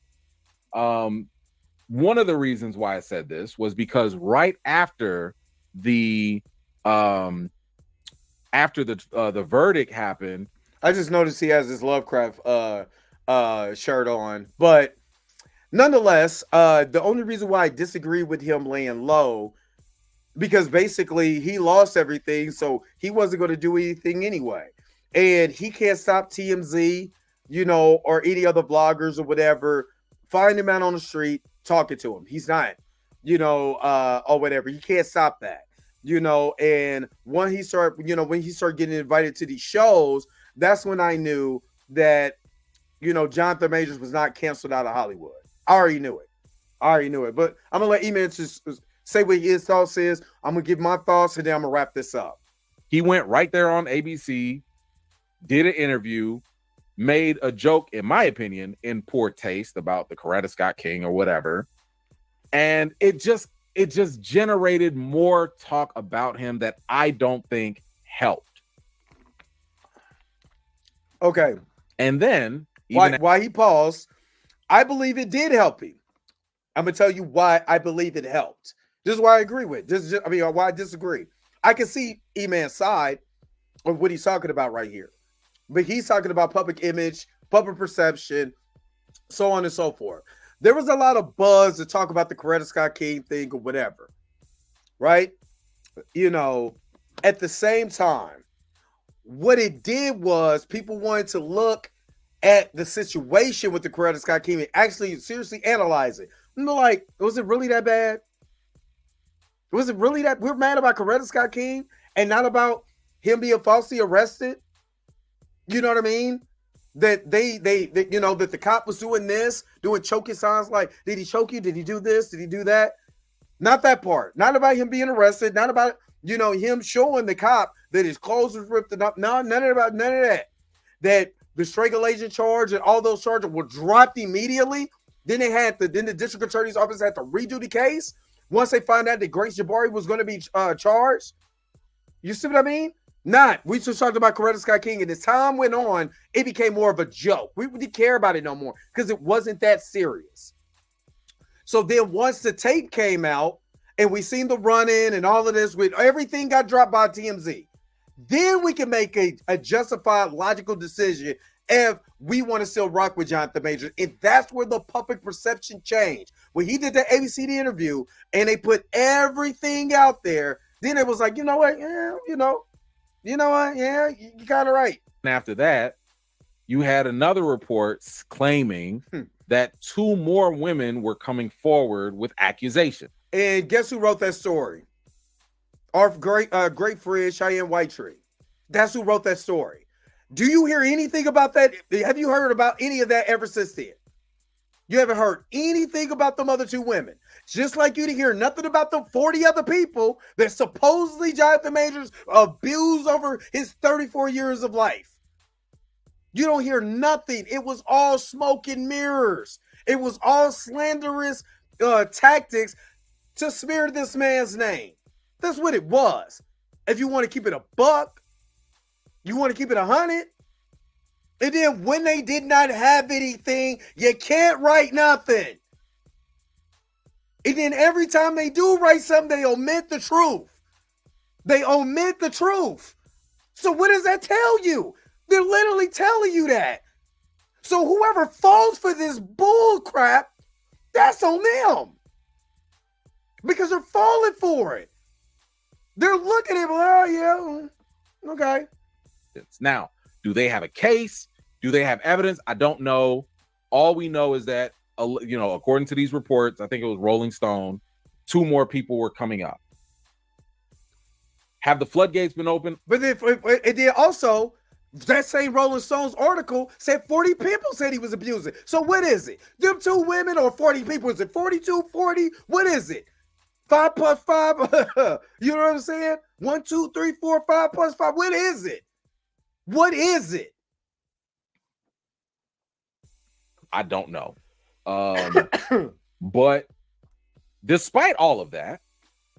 One of the reasons why I said this was because right after the verdict happened, I just noticed he has his Lovecraft shirt on, but nonetheless, the only reason why I disagree with him laying low, because basically he lost everything, so he wasn't going to do anything anyway, and he can't stop TMZ, or any other vloggers or whatever, find him out on the street talking to him. He's not, or whatever. He can't stop that, and when he started getting invited to these shows, that's when I knew that, Jonathan Majors was not canceled out of Hollywood. I already knew it. But I'm going to let E-Man just say what his thoughts is. I'm going to give my thoughts, and then I'm going to wrap this up. He went right there on ABC, did an interview, made a joke, in my opinion, in poor taste about the Coretta Scott King or whatever. And it just generated more talk about him that I don't think helped. Okay. And then why he paused, I believe it did help him. I'm going to tell you why I believe it helped. This is why I agree with. Why I disagree. I can see E-Man's side of what he's talking about right here. But he's talking about public image, public perception, so on and so forth. There was a lot of buzz to talk about the Coretta Scott King thing or whatever, right? At the same time, what it did was people wanted to look at the situation with the Coretta Scott King and actually seriously analyze it. Like, was it really that bad? Was it really that we're mad about Coretta Scott King and not about him being falsely arrested? You know what I mean? That they that the cop was doing this, doing choking signs like, did he choke you? Did he do this? Did he do that? Not that part. Not about him being arrested. Not about, him showing the cop that his clothes was ripped up. No, none of that. That the strangulation charge and all those charges were dropped immediately. Then the district attorney's office had to redo the case once they found out that Grace Jabari was going to be charged. You see what I mean? We just talked about Coretta Scott King, and as time went on, it became more of a joke. We didn't care about it no more because it wasn't that serious. So then once the tape came out and we seen the run-in and all of this, with everything got dropped by TMZ, then we can make a justified, logical decision if we want to still rock with Jonathan Majors. And that's where the public perception changed. When he did the ABC interview and they put everything out there, then it was like, you know what? Yeah, you know what? Yeah, you're kind of right. And after that, you had another report claiming that 2 more women were coming forward with accusations. And guess who wrote that story? Our great friend Cheyenne Whitetree. That's who wrote that story. Do you hear anything about that? Have you heard about any of that ever since then? You haven't heard anything about them other 2 women. Just like you didn't hear nothing about the 40 other people that supposedly Jonathan Majors abused over his 34 years of life. You don't hear nothing. It was all smoke and mirrors. It was all slanderous tactics to smear this man's name. That's what it was. If you want to keep it a buck, you want to keep it 100. And then when they did not have anything, you can't write nothing. And then every time they do write something, they omit the truth. So what does that tell you? They're literally telling you that. So whoever falls for this bull crap, that's on them. Because they're falling for it. They're looking at it, oh yeah, okay. Now, do they have a case? Do they have evidence? I don't know. All we know is that, according to these reports, I think it was Rolling Stone, 2 more people were coming up. Have the floodgates been open? But it did also, that same Rolling Stone's article said 40 people said he was abusing. So what is it? Them 2 women or 40 people? Is it 42, 40? What is it? 5 plus 5? You know what I'm saying? 1, 2, 3, 4, 5 plus 5. What is it? What is it? I don't know. But despite all of that,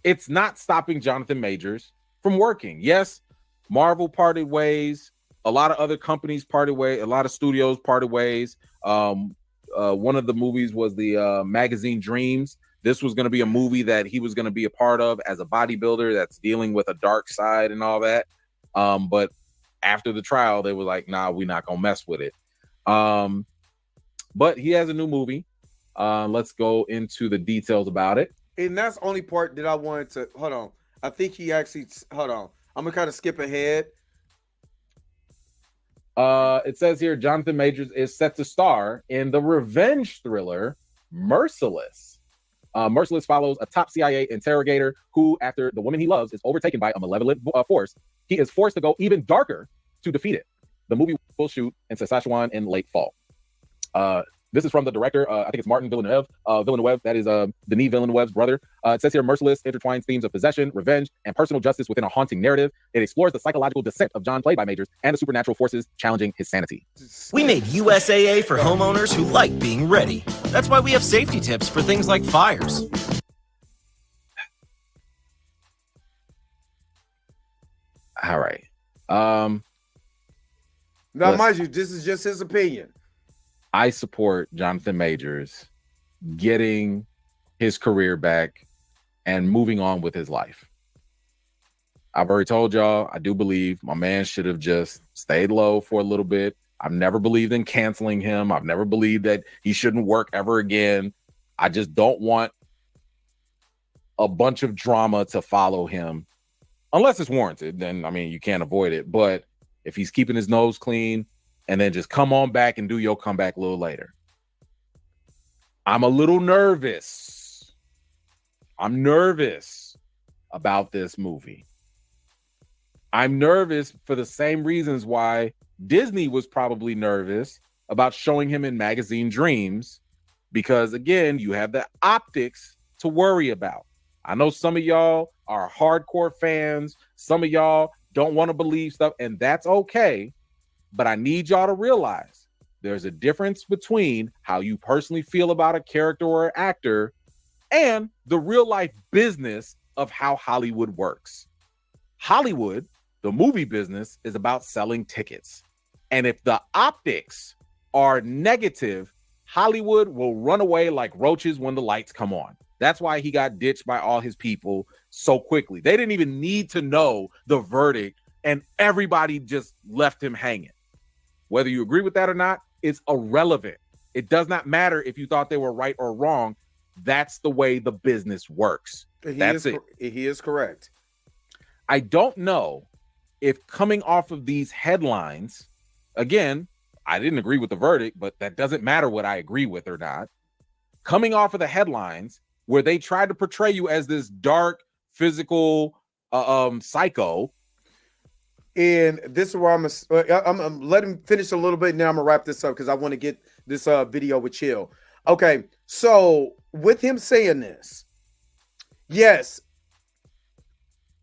it's not stopping Jonathan Majors from working. Yes, Marvel parted ways. a lot of other companies parted ways, a lot of studios parted ways. One of the movies was the magazine Dreams. This was going to be a movie that he was going to be a part of as a bodybuilder that's dealing with a dark side and all that. But after the trial, they were like, nah, we're not going to mess with it. But he has a new movie. Let's go into the details about it. And that's the only part that I wanted to, hold on. I think he actually, hold on. I'm going to kind of skip ahead. It says here, Jonathan Majors is set to star in the revenge thriller Merciless. Merciless follows a top CIA interrogator who, after the woman he loves is overtaken by a malevolent force, he is forced to go even darker to defeat it. The movie will shoot in Saskatchewan in late fall. This is from the director. I think it's Martin Villeneuve. That is Denis Villeneuve's brother. It says here, Merciless intertwines themes of possession, revenge, and personal justice within a haunting narrative. It explores the psychological descent of John, played by Majors, and the supernatural forces challenging his sanity. We made USAA for homeowners who like being ready. That's why we have safety tips for things like fires. All right. Now, mind you, this is just his opinion. I support Jonathan Majors getting his career back and moving on with his life. I've already told y'all, I do believe my man should have just stayed low for a little bit. I've never believed in canceling him. I've never believed that he shouldn't work ever again. I just don't want a bunch of drama to follow him. Unless it's warranted, then, I mean, you can't avoid it. But if he's keeping his nose clean, and then just come on back and do your comeback a little later. I'm a little nervous. I'm nervous about this movie. I'm nervous for the same reasons why Disney was probably nervous about showing him in magazine Dreams, because, again, you have the optics to worry about. I know some of y'all are hardcore fans. Some of y'all don't want to believe stuff, and that's okay. But I need y'all to realize there's a difference between how you personally feel about a character or an actor and the real life business of how Hollywood works. Hollywood, the movie business, is about selling tickets. And if the optics are negative, Hollywood will run away like roaches when the lights come on. That's why he got ditched by all his people so quickly. They didn't even need to know the verdict, and everybody just left him hanging. Whether you agree with that or not, it's irrelevant. It does not matter if you thought they were right or wrong. That's the way the business works. That's it. He is correct. I don't know if coming off of these headlines, again, I didn't agree with the verdict, but that doesn't matter what I agree with or not. Coming off of the headlines where they tried to portray you as this dark, physical psycho. And this is where I'm gonna let him finish a little bit, and then I'm gonna wrap this up because I want to get this video with Chill. Okay, so with him saying this, yes,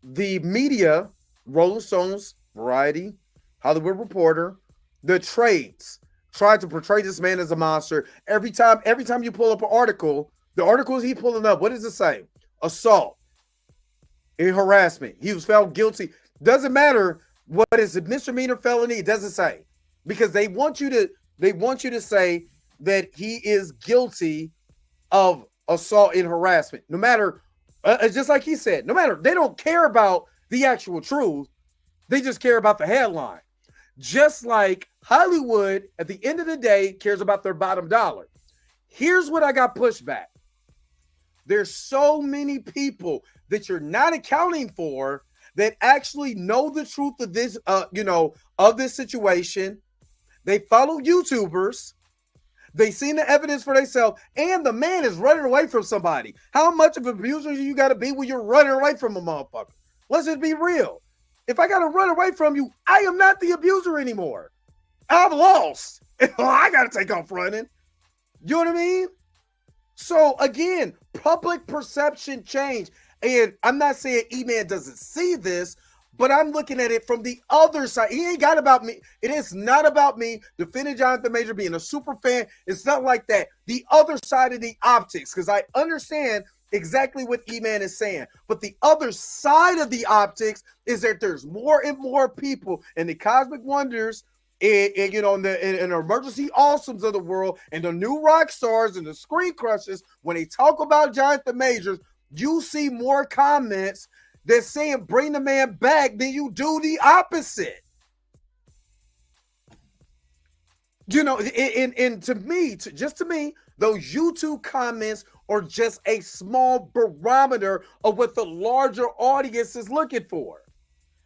the media, Rolling Stones, Variety, Hollywood Reporter, the trades tried to portray this man as a monster. Every time you pull up an article, the articles he pulling up, what does it say? Assault and harassment. He was found guilty. Doesn't matter. What is a misdemeanor, felony? It doesn't say, because they want you to say that he is guilty of assault and harassment. No matter, just like he said, no matter, they don't care about the actual truth. They just care about the headline. Just like Hollywood, at the end of the day, cares about their bottom dollar. Here's what I got pushback. There's so many people that you're not accounting for that actually know the truth of this, of this situation. They follow YouTubers. They seen the evidence for themselves, and the man is running away from somebody. How much of an abuser you got to be when you're running away from a motherfucker? Let's just be real. If I got to run away from you, I am not the abuser anymore. I've lost. I got to take off running. You know what I mean? So again, public perception change. And I'm not saying E-Man doesn't see this, but I'm looking at it from the other side. He ain't got about me. It is not about me defending Jonathan Major, being a super fan. It's not like that. The other side of the optics, because I understand exactly what E-Man is saying. But the other side of the optics is that there's more and more people in the Cosmic Wonders, in the emergency awesomes of the world, and the new rock stars and the screen crushes. When they talk about Jonathan Majors, you see more comments that saying bring the man back than you do the opposite. And to me, those YouTube comments are just a small barometer of what the larger audience is looking for.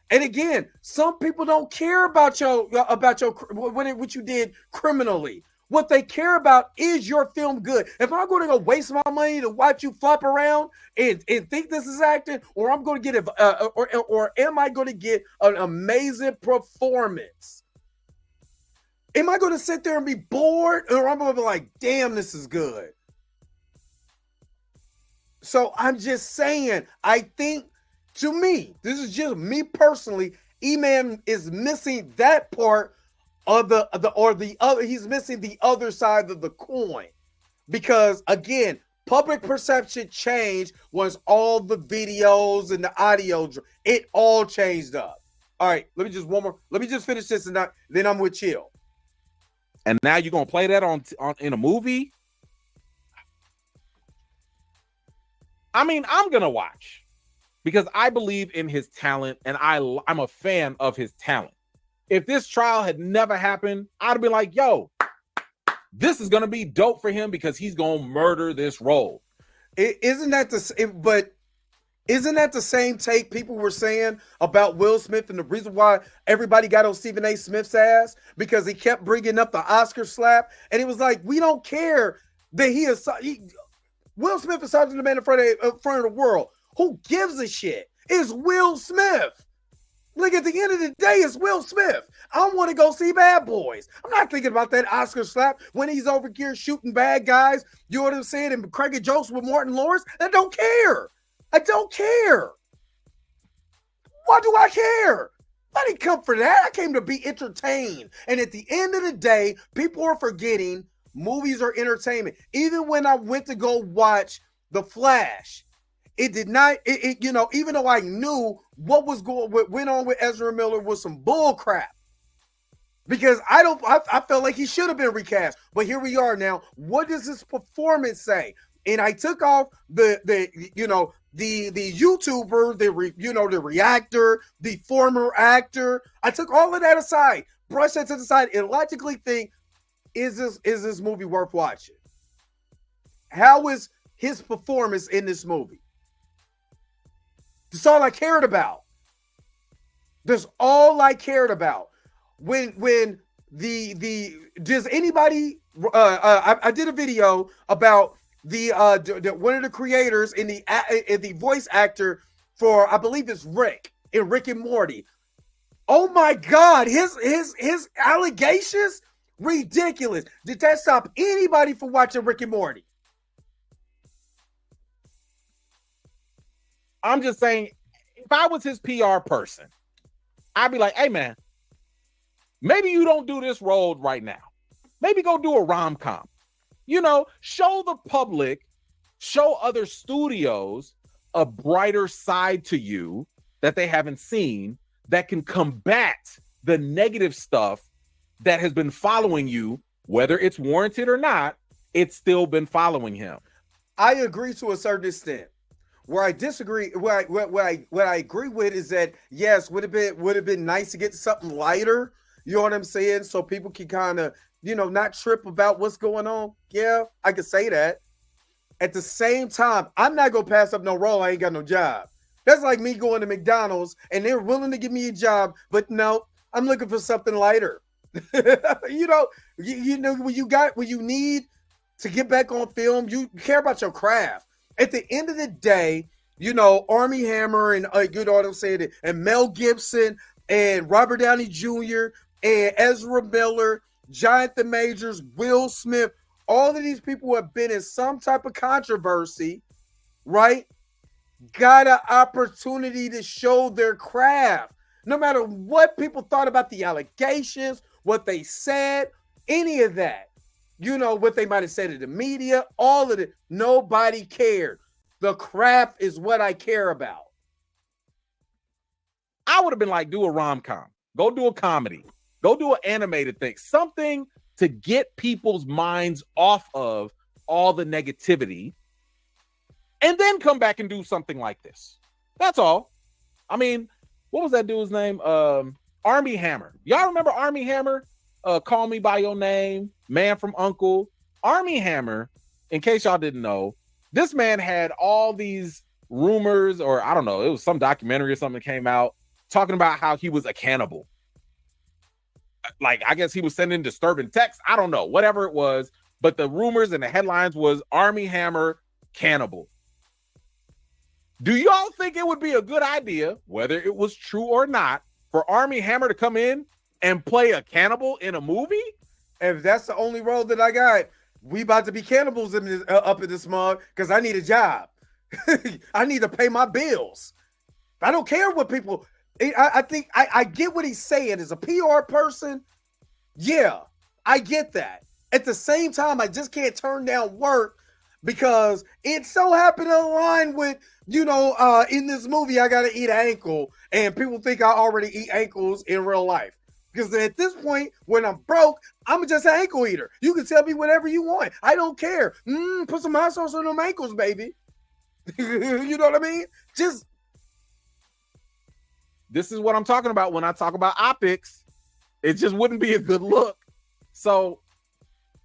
And again, some people don't care about what you did criminally. What they care about is your film good. If I'm going to go waste my money to watch you flop around and think this is acting, or I'm going to get or am I going to get an amazing performance? Am I going to sit there and be bored, or I'm going to be like, damn, this is good? So I'm just saying, I think, to me, this is just me personally, E-Man is missing that part of the other. He's missing the other side of the coin, because again, public perception changed once all the videos and the audio, it all changed up. All right, let me just finish this, and then I'm with Chill. And now you're gonna play that on in a movie? I mean, I'm gonna watch because I believe in his talent, and I'm a fan of his talent. If this trial had never happened, I'd be like, yo, this is gonna be dope for him because he's gonna murder this role. Isn't that the same take people were saying about Will Smith, and the reason why everybody got on Stephen A. Smith's ass? Because he kept bringing up the Oscar slap, and it was like, we don't care that Will Smith is Sergeant the Man in front of the world. Who gives a shit? It's Will Smith. Like, at the end of the day, it's Will Smith. I want to go see Bad Boys. I'm not thinking about that Oscar slap when he's over here shooting bad guys, you know what I'm saying, and cracking jokes with Martin Lawrence. I don't care. I don't care. Why do I care? I didn't come for that. I came to be entertained. And at the end of the day, people are forgetting movies are entertainment. Even when I went to go watch The Flash, it did not, even though I knew what went on with Ezra Miller was some bull crap. Because I felt like he should have been recast. But here we are now. What does his performance say? And I took off the YouTuber, the reactor, the former actor. I took all of that aside, brushed that to the side, and logically think, is this movie worth watching? How is his performance in this movie? That's all I cared about. That's all I cared about. When does anybody? I did a video about the one of the creators in the voice actor for, I believe it's Rick in Rick and Morty. Oh my God, his allegations, ridiculous. Did that stop anybody from watching Rick and Morty? I'm just saying, if I was his PR person, I'd be like, hey man, maybe you don't do this role right now. Maybe go do a rom-com. Show the public, show other studios a brighter side to you that they haven't seen, that can combat the negative stuff that has been following you, whether it's warranted or not. It's still been following him. I agree to a certain extent. Where I disagree, what I agree with is that, yes, would have been nice to get something lighter. You know what I'm saying? So people can kind of, not trip about what's going on. Yeah, I could say that. At the same time, I'm not going to pass up no role. I ain't got no job. That's like me going to McDonald's and they're willing to give me a job, but no, I'm looking for something lighter. When you need to get back on film, you care about your craft. At the end of the day, Armie Hammer and you know what I'm saying, and Mel Gibson and Robert Downey Jr. and Ezra Miller, Jonathan Majors, Will Smith, all of these people who have been in some type of controversy, right? Got an opportunity to show their craft. No matter what people thought about the allegations, what they said, any of that, what they might have said to the media, all of it, nobody cared. The craft is what I care about. I would have been like, do a rom-com. Go do a comedy. Go do an animated thing. Something to get people's minds off of all the negativity. And then come back and do something like this. That's all. I mean, what was that dude's name? Army Hammer. Y'all remember Army Hammer? Call Me by Your Name, Man from Uncle. Army Hammer, in case y'all didn't know, this man had all these rumors, or I don't know, it was some documentary or something that came out talking about how he was a cannibal. Like, I guess he was sending disturbing texts. I don't know, whatever it was. But the rumors and the headlines was Army Hammer cannibal. Do y'all think it would be a good idea, whether it was true or not, for Army Hammer to come in and play a cannibal in a movie? If that's the only role that I got, we about to be cannibals in this, up in this mug because I need a job. I need to pay my bills. I don't care what people. I think I get what he's saying as a PR person. Yeah, I get that. At the same time, I just can't turn down work because it so happened to align with, in this movie, I got to eat an ankle, and people think I already eat ankles in real life. Because at this point, when I'm broke, I'm just an ankle eater. You can tell me whatever you want. I don't care. Put some hot sauce on them ankles, baby. You know what I mean? This is what I'm talking about when I talk about optics. It just wouldn't be a good look. So,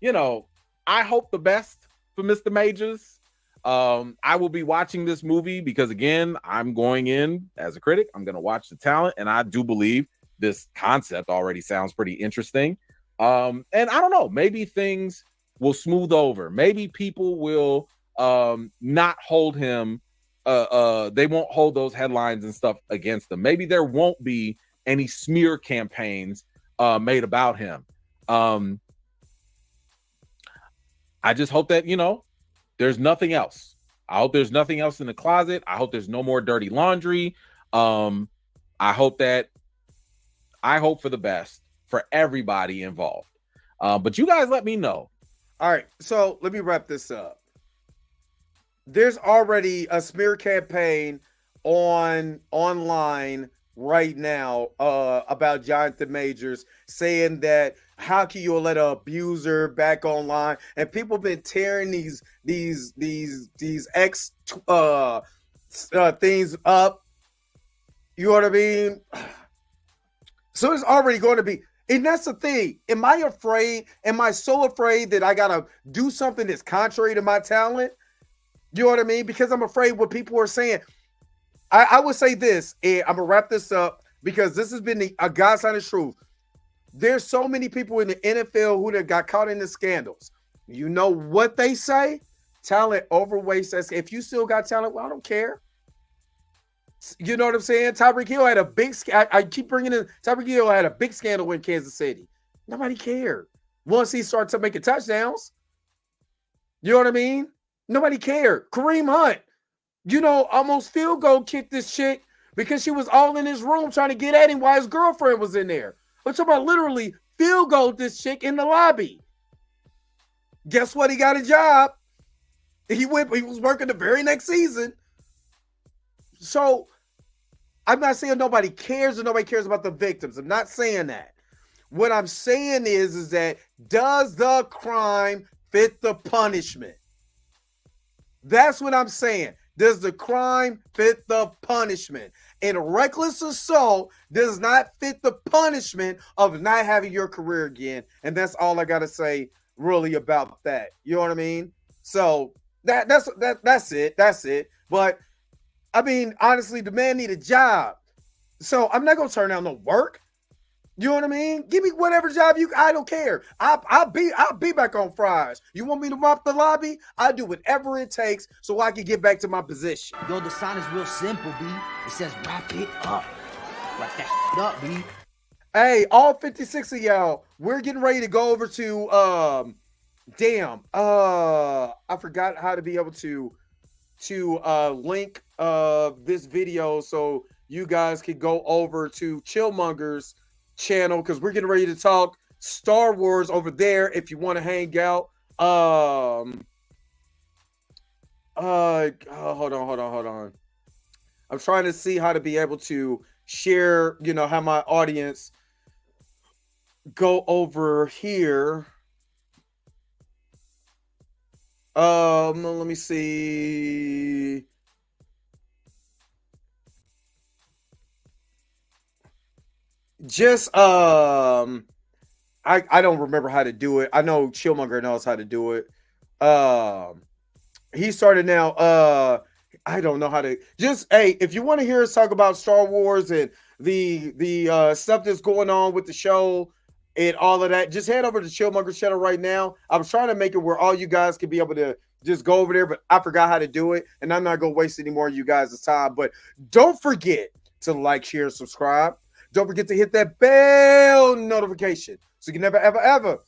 I hope the best for Mr. Majors. I will be watching this movie because, again, I'm going in as a critic. I'm going to watch the talent, and I do believe this concept already sounds pretty interesting. And I don't know, maybe things will smooth over. Maybe people will not hold him. They won't hold those headlines and stuff against him. Maybe there won't be any smear campaigns made about him. I just hope that, there's nothing else. I hope there's nothing else in the closet. I hope there's no more dirty laundry. I hope for the best for everybody involved. But you guys let me know. All right, so let me wrap this up. There's already a smear campaign online right now about Jonathan Majors, saying that how can you let an abuser back online? And people been tearing these X things up. You know what I mean? So it's already going to be, and that's the thing. Am I afraid? Am I so afraid that I gotta do something that's contrary to my talent? You know what I mean? Because I'm afraid what people are saying. I would say this, and I'm gonna wrap this up because this has been a God's honest truth. There's so many people in the NFL who that got caught in the scandals. You know what they say? Talent overweights. If you still got talent, well, I don't care. You know what I'm saying? Tyreek Hill had a big. I keep bringing in Tyreek Hill had a big scandal in Kansas City. Nobody cared once he started to making touchdowns. You know what I mean? Nobody cared. Kareem Hunt, almost field goal kicked this chick because she was all in his room trying to get at him while his girlfriend was in there. I'm talking about literally field goal this chick in the lobby. Guess what? He got a job. He was working the very next season. So I'm not saying nobody cares or nobody cares about the victims. I'm not saying that. What I'm saying is that does the crime fit the punishment? That's what I'm saying. Does the crime fit the punishment? And reckless assault does not fit the punishment of not having your career again. And that's all I got to say really about that. You know what I mean? So that's it. That's it. But I mean, honestly, the man need a job. So I'm not going to turn down no work. You know what I mean? Give me whatever job I don't care. I'll be back on Fridays. You want me to mop the lobby? I'll do whatever it takes so I can get back to my position. Yo, the sign is real simple, B. It says wrap it up. Wrap that shit up, B. Hey, all 56 of y'all, we're getting ready to go over to I forgot how to be able to link this video so you guys can go over to Chillmonger's channel because we're getting ready to talk Star Wars over there if you want to hang out. Hold on. I'm trying to see how to be able to share, have my audience go over here. Let me see. Just I don't remember how to do it. I know Chillmonger knows how to do it. He started now. I don't know how to just hey, if you want to hear us talk about Star Wars and the stuff that's going on with the show and all of that, just head over to Chillmonger's channel right now. I was trying to make it where all you guys can be able to just go over there, but I forgot how to do it, and I'm not gonna waste any more of you guys' time. But don't forget to like, share, and subscribe. Don't forget to hit that bell notification so you can never, ever, ever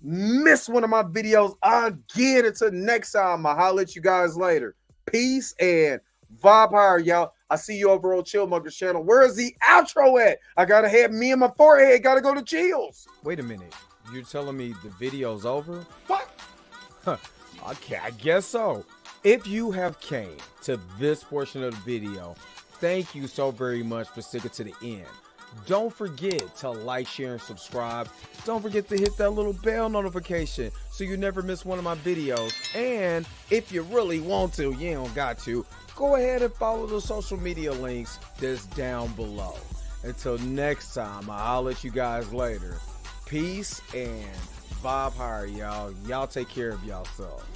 miss one of my videos again. Until next time, I'll holler at you guys later. Peace and vibe higher, y'all. I see you over on Chillmonger's channel. Where is the outro at? I gotta have me and my forehead gotta go to Chills. Wait a minute. You're telling me the video's over? What? Okay, I guess so. If you have came to this portion of the video, thank you so very much for sticking to the end. Don't forget to like, share, and subscribe. Don't forget to hit that little bell notification so you never miss one of my videos. And if you really want to, you don't got to, go ahead and follow the social media links that's down below. Until next time, I'll let you guys later. Peace and vibe higher, y'all. Y'all take care of yourself.